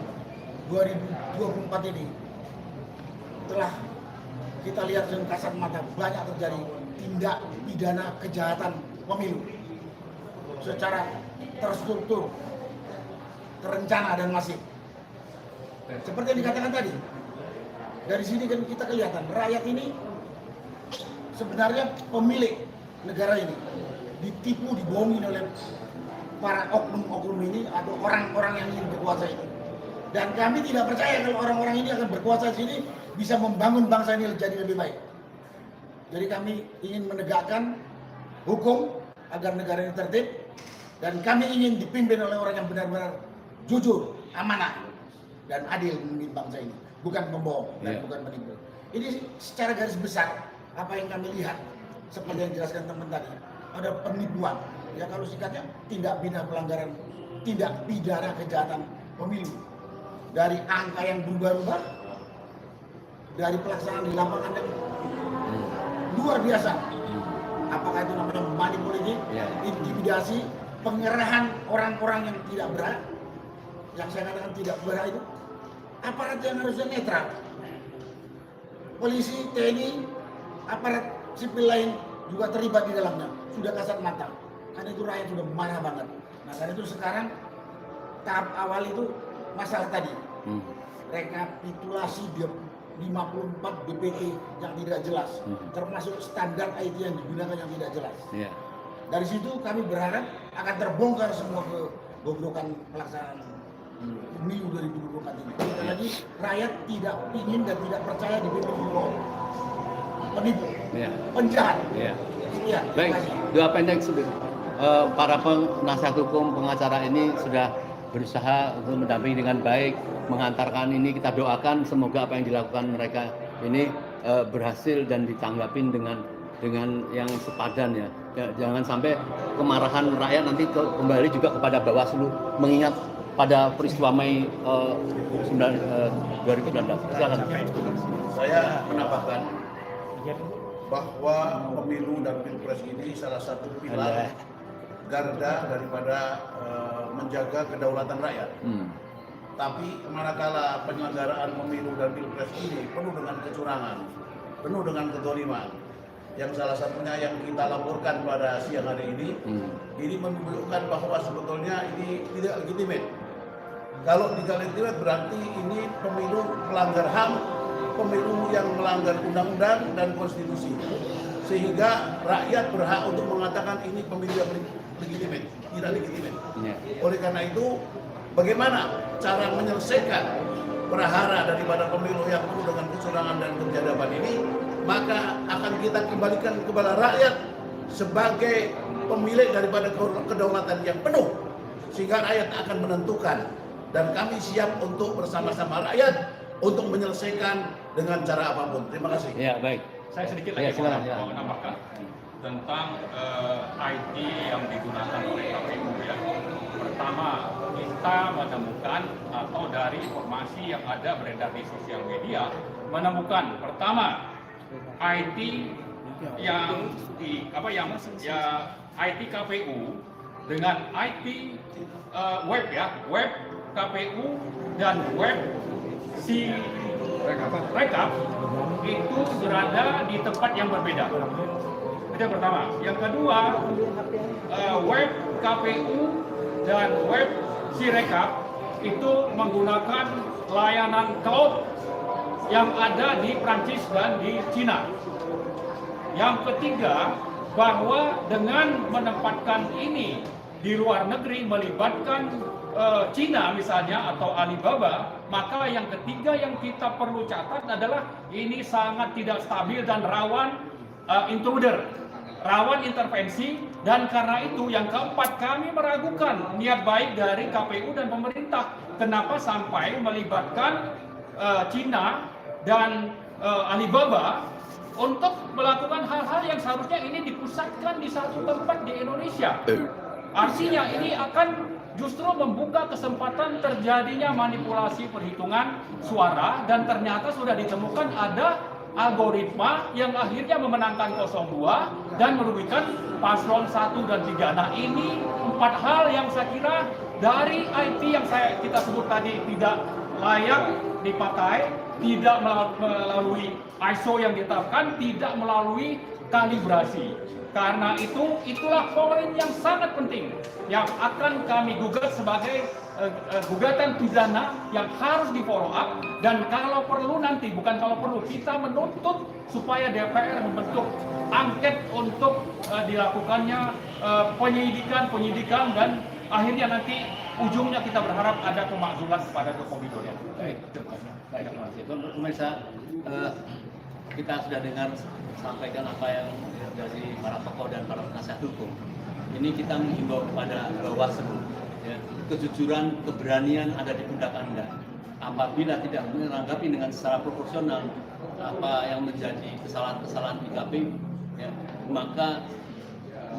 2024 ini telah kita lihat dengan kasat mata banyak terjadi tindak pidana kejahatan pemilu secara terstruktur, terencana dan masif. Seperti yang dikatakan tadi, dari sini kan kita kelihatan rakyat ini sebenarnya pemilik negara ini ditipu, dibohongin oleh para oknum-oknum ini atau orang-orang yang ingin berkuasa ini. Dan kami tidak percaya kalau orang-orang ini akan berkuasa di sini bisa membangun bangsa ini jadi lebih baik. Jadi kami ingin menegakkan hukum agar negara ini tertib, dan kami ingin dipimpin oleh orang yang benar-benar jujur, amanah, dan adil memimpin bangsa ini. Bukan pembohong dan bukan penipu. Ini secara garis besar apa yang kami lihat seperti yang dijelaskan teman tadi, ada penipuan, Ya kalau singkatnya tindak pidana pelanggaran, tindak pidana kejahatan pemilu. Dari angka yang berubah-ubah, dari pelaksanaan di lapangan yang luar biasa. Apakah itu namanya money politik, intimidasi, pengerahan orang-orang yang tidak berhak, yang saya katakan tidak berhak itu, aparat yang harusnya netral. Polisi, TNI, aparat sipil lain juga terlibat di dalamnya, sudah kasat mata. Karena itu rakyat sudah marah banget. Nah karena itu sekarang tahap awal itu masalah tadi, rekapitulasi 54 DPT yang tidak jelas, termasuk standar IT yang digunakan yang tidak jelas. Dari situ kami berharap akan terbongkar semua kegoblokan pelaksanaan pemilu 2024 ini. Sekali lagi rakyat tidak ingin dan tidak percaya di pemilu penipu, penjahat. Sekian. Baik, doa pendek para penasihat hukum pengacara ini sudah berusaha untuk mendampingi dengan baik, mengantarkan ini. Kita doakan semoga apa yang dilakukan mereka ini berhasil dan ditanggapin dengan yang sepadan ya. Jangan sampai kemarahan rakyat nanti kembali juga kepada Bawaslu, mengingat pada peristiwa Mei 2019. Silakan. Saya menambahkan bahwa pemilu dan pilpres ini salah satu pilar garda daripada menjaga kedaulatan rakyat. Tapi manakala penyelenggaraan pemilu dan pilpres ini penuh dengan kecurangan, penuh dengan kezaliman, yang salah satunya yang kita laporkan pada siang hari ini menunjukkan bahwa sebetulnya ini tidak legitimate. Kalau tidak legitimate berarti ini pemilu melanggar HAM, pemilu yang melanggar undang-undang dan konstitusi, sehingga rakyat berhak untuk mengatakan ini pemilu yang legitimate, tidak legitimate. Oleh karena itu, bagaimana cara menyelesaikan prahara daripada pemilu yang penuh dengan kecurangan dan kejahatan ini, maka akan kita kembalikan kepada rakyat sebagai pemilik daripada kedaulatan yang penuh, sehingga rakyat akan menentukan, dan kami siap untuk bersama-sama rakyat untuk menyelesaikan dengan cara apapun. Terima kasih. Ya, baik. Saya sedikit lagi mau menambahkan tentang IT yang digunakan oleh KPU ya. Pertama, kita menemukan atau dari informasi yang ada beredar di sosial media menemukan pertama IT yang IT KPU dengan IT web web KPU dan web si rekap itu berada di tempat yang berbeda. Itu yang pertama. Yang kedua, web KPU dan web si rekap itu menggunakan layanan cloud yang ada di Prancis dan di Cina. Yang ketiga, bahwa dengan menempatkan ini di luar negeri melibatkan Cina misalnya atau Alibaba, maka yang ketiga yang kita perlu catat adalah ini sangat tidak stabil dan rawan intruder, rawan intervensi. Dan karena itu yang keempat, kami meragukan niat baik dari KPU dan pemerintah. Kenapa sampai melibatkan Cina dan Alibaba untuk melakukan hal-hal yang seharusnya ini dipusatkan di satu tempat di Indonesia. Artinya ini akan justru membuka kesempatan terjadinya manipulasi perhitungan suara, dan ternyata sudah ditemukan ada algoritma yang akhirnya memenangkan 02 dan merugikan paslon 1 dan 3. Nah, ini 4 hal yang saya kira dari IT yang kita sebut tadi tidak layak dipakai, tidak melalui ISO yang ditetapkan, tidak melalui kalibrasi. Karena itulah poin yang sangat penting yang akan kami gugat sebagai gugatan pidana yang harus di follow up, dan kalau perlu nanti, bukan kalau perlu, kita menuntut supaya DPR membentuk angket untuk dilakukannya penyidikan dan akhirnya nanti ujungnya kita berharap ada pemakzulan kepada Joko Widodo. Baik, terima kasih. Pemirsa, kita sudah dengar sampaikan apa yang dari para tokoh dan para penasihat hukum. Ini kita menghimbau kepada Bawaslu, ya, kejujuran, keberanian ada di pundak Anda. Apabila tidak menanggapi dengan secara proporsional apa yang menjadi kesalahan-kesalahan di KPU, ya, maka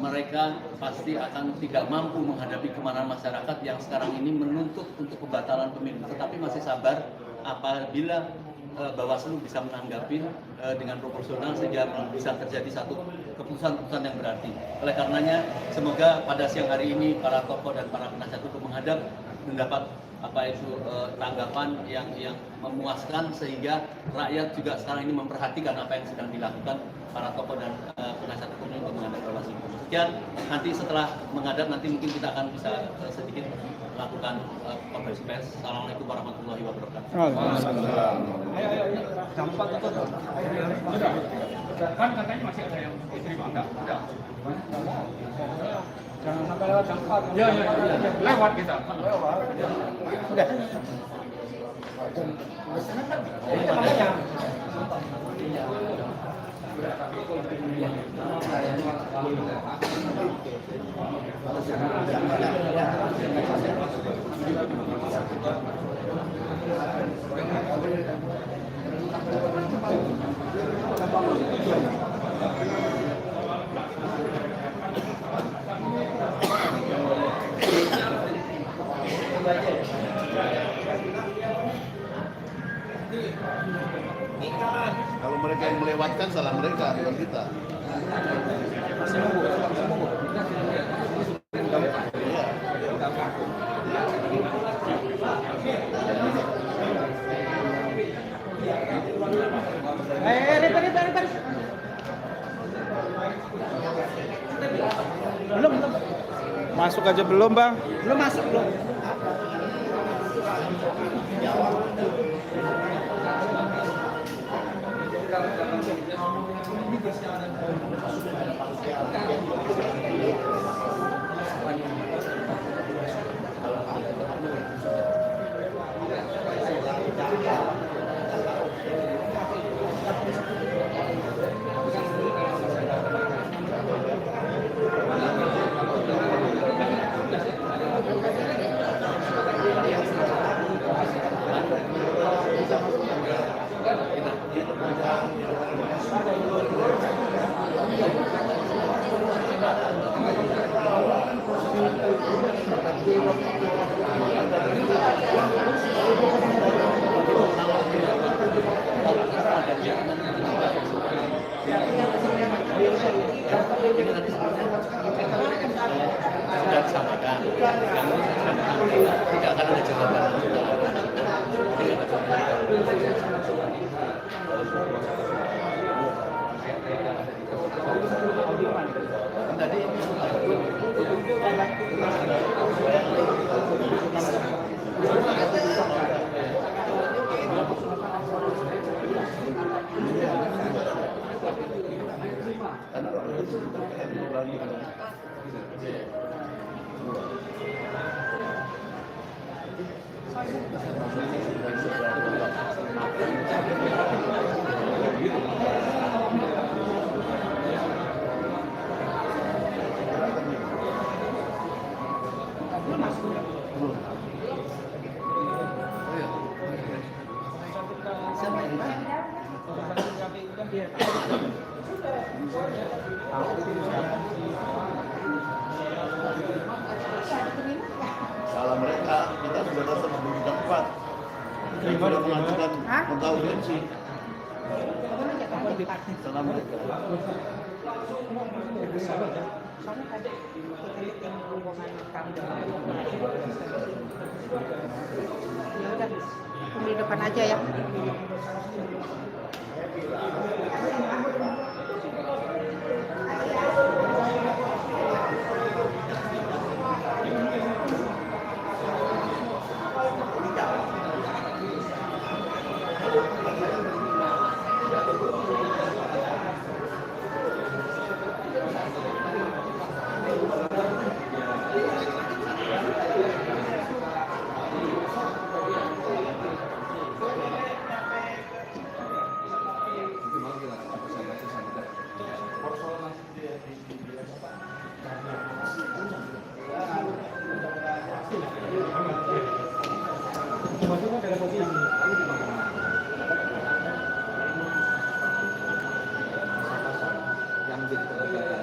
mereka pasti akan tidak mampu menghadapi kemarahan masyarakat yang sekarang ini menuntut untuk pembatalan pemilu, tetapi masih sabar apabila Bawaslu bisa menanggapi dengan proporsional sehingga bisa terjadi satu keputusan-keputusan yang berarti. Oleh karenanya, semoga pada siang hari ini para tokoh dan para penasihat hukum mendapat tanggapan yang memuaskan sehingga rakyat juga sekarang ini memperhatikan apa yang sedang dilakukan para tokoh dan penasihat hukum untuk menghadap Bawaslu. Sekian, nanti setelah menghadap nanti mungkin kita akan bisa sedikit melakukan konferensi pers. Assalamualaikum warahmatullahi wabarakatuh. Ayo, gampang tuh. Kan katanya masih ada yang diterima, enggak? Udah. Jangan sampai lewat jam 4. Ya. Lewat kita. Lewat. Udah. Kalau mereka yang melewatkan salah mereka, bukan kita. Belum. Masuk aja belum, Bang? Belum masuk, belum. Sudah disampaikan, tidak akan ada jawaban. Tadi Salah mereka, kita sudah datang di tempat. Kita sudah mengajukan minta audiensi. Salah mereka. Ya udah, di depan aja ya. yang menjadi perdebatan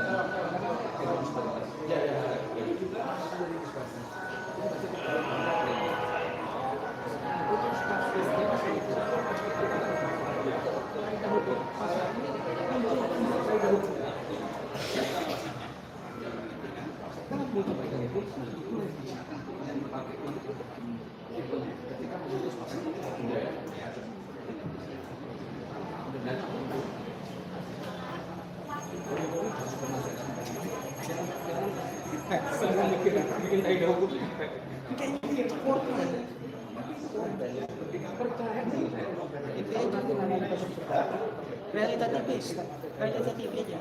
Realitatif aja.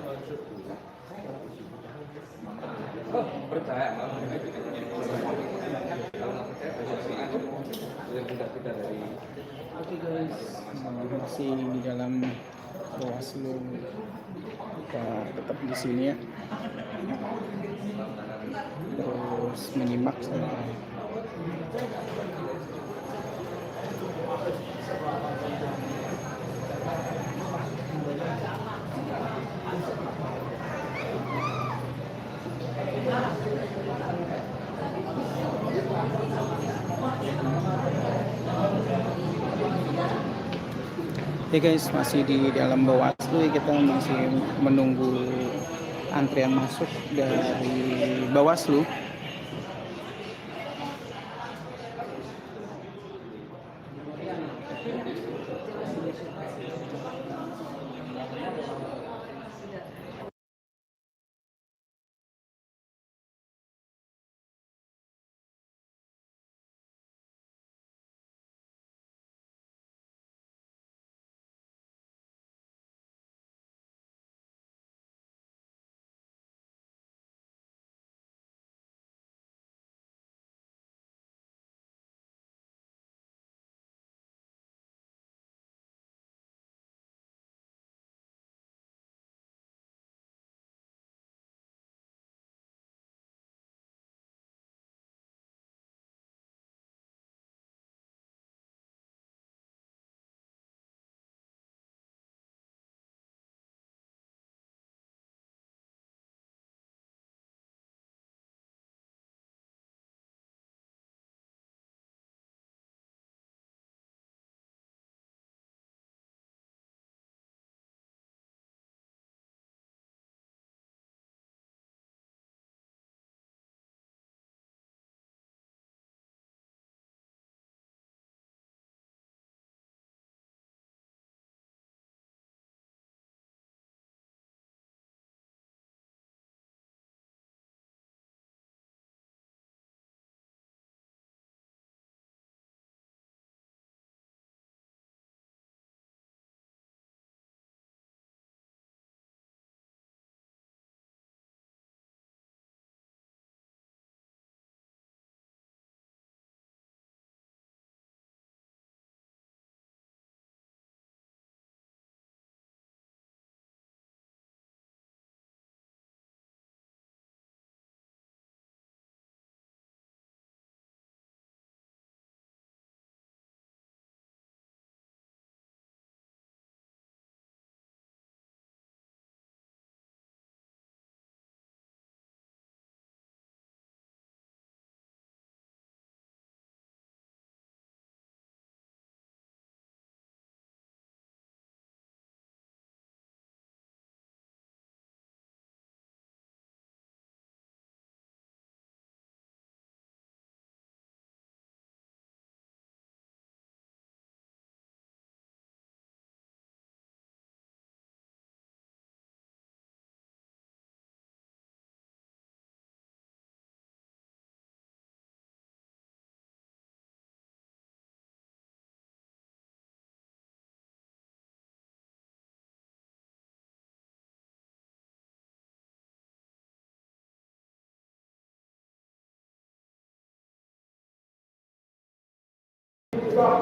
Percaya. Oke guys, masih di dalam Bawaslu, kita tetap di sini ya, terus menyimak sampai Oke guys, masih di dalam Bawaslu, kita masih menunggu antrian masuk dari Bawaslu.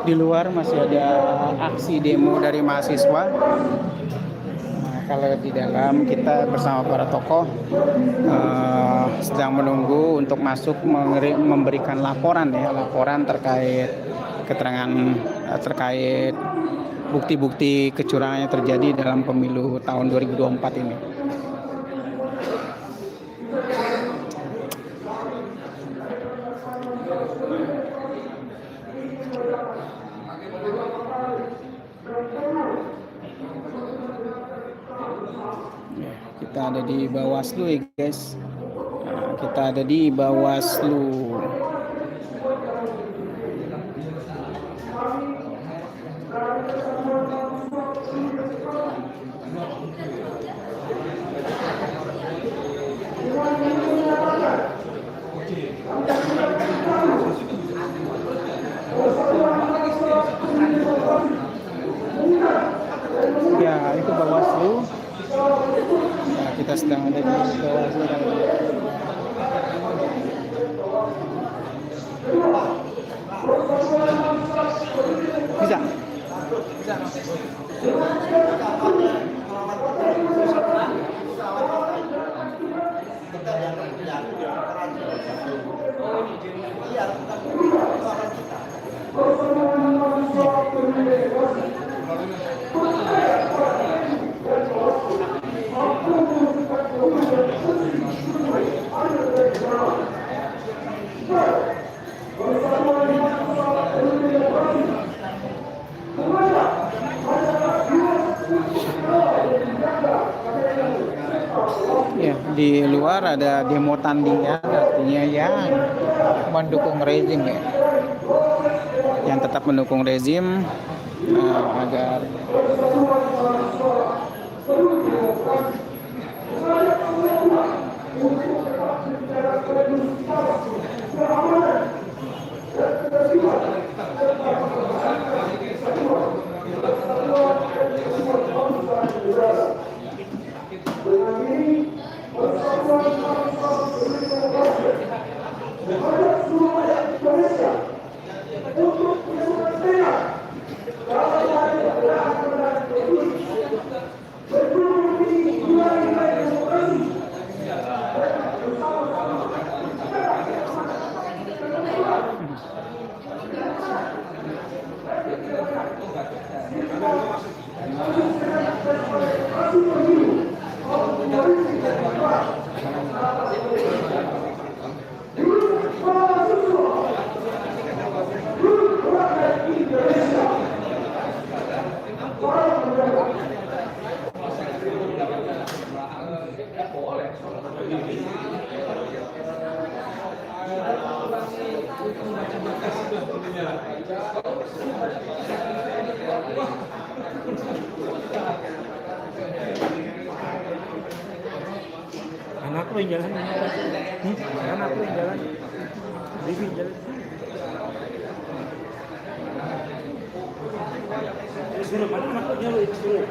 Di luar masih ada aksi demo dari mahasiswa. Nah, kalau di dalam kita bersama para tokoh sedang menunggu untuk masuk memberikan laporan terkait keterangan terkait bukti-bukti kecurangan yang terjadi dalam pemilu tahun 2024 ini. Kita ada di Bawaslu ya guys. Nah, kita ada di Bawaslu. kita sedang ada di kelas. Bisa. Ya, di luar ada demo tandingan, artinya ya mendukung rezim ya, yang tetap mendukung rezim agar Anak lu yang jalan, anak lu yang jalan, Bibi jalan. Suruh mana anaknya lu itu suruh.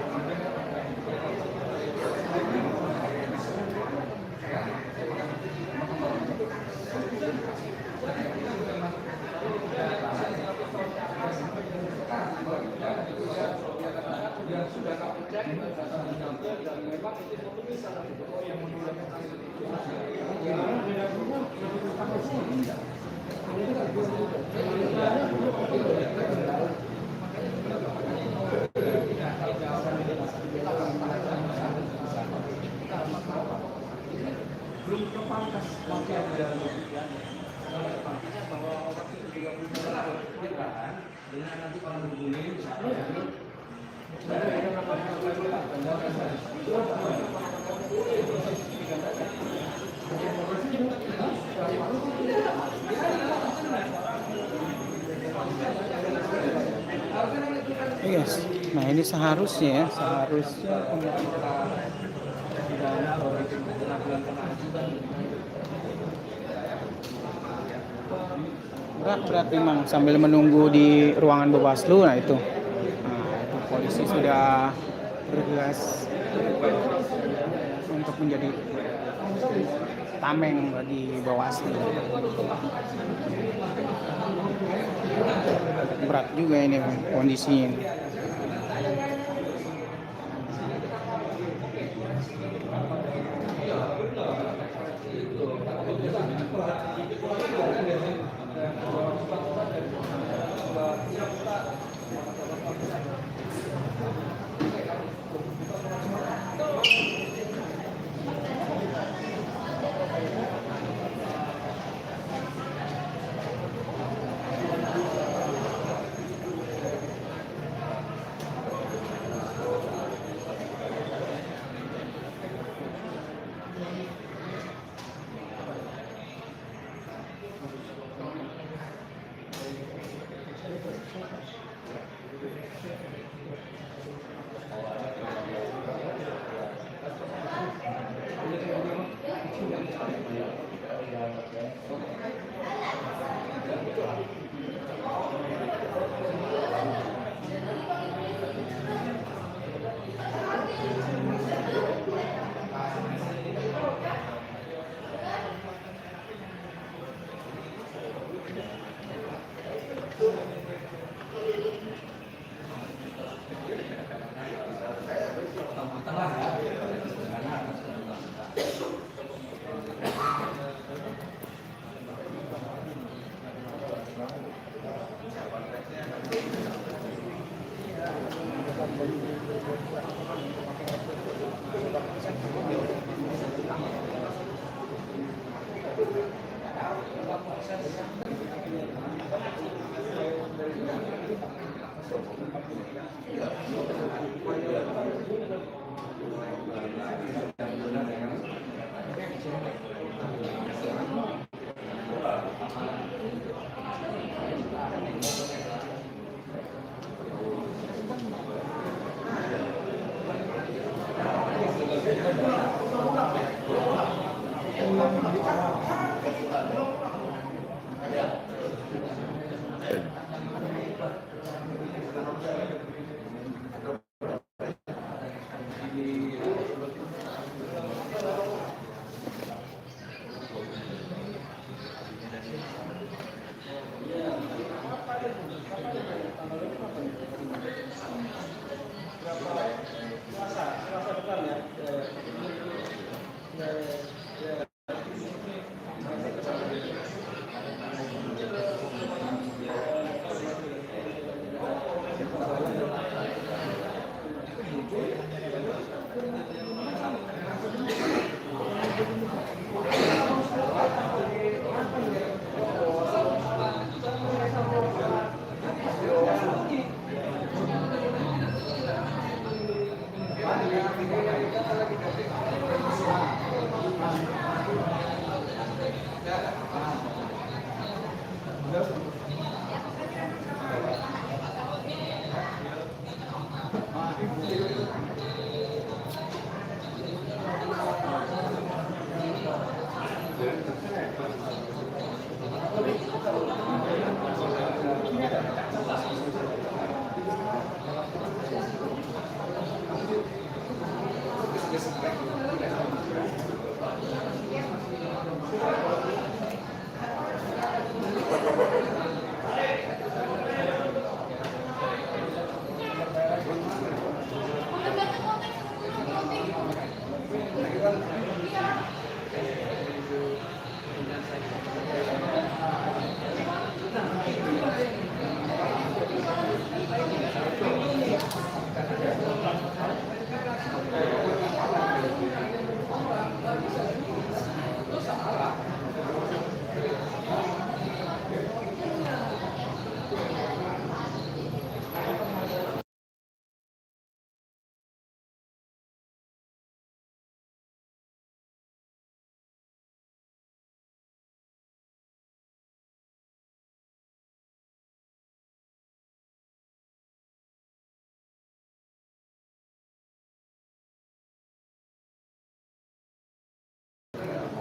Yes. Nah ini seharusnya berat memang sambil menunggu di ruangan Bawaslu. Nah itu polisi sudah bergegas untuk menjadi tameng bagi Bawaslu. Berat juga ini kondisinya.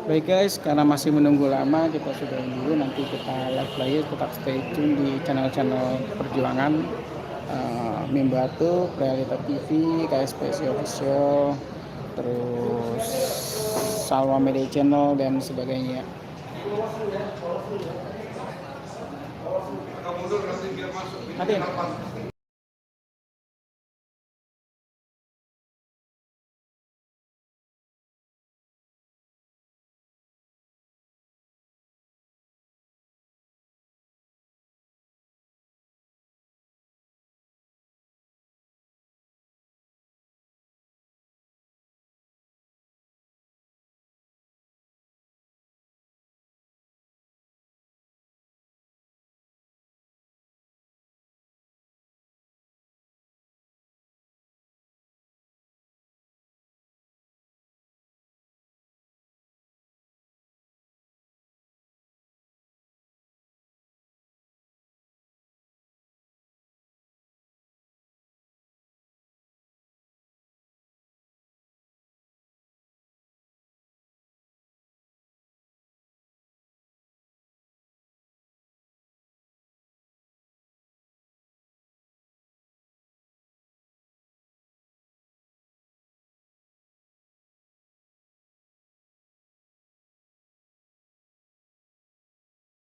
Baik guys, karena masih menunggu lama, kita sudahin dulu. Nanti kita live lagi, tetap stay tune di channel-channel perjuangan Mim Batu, Realita TV, KSPSI Official, terus Salwa Media Channel dan sebagainya. Nanti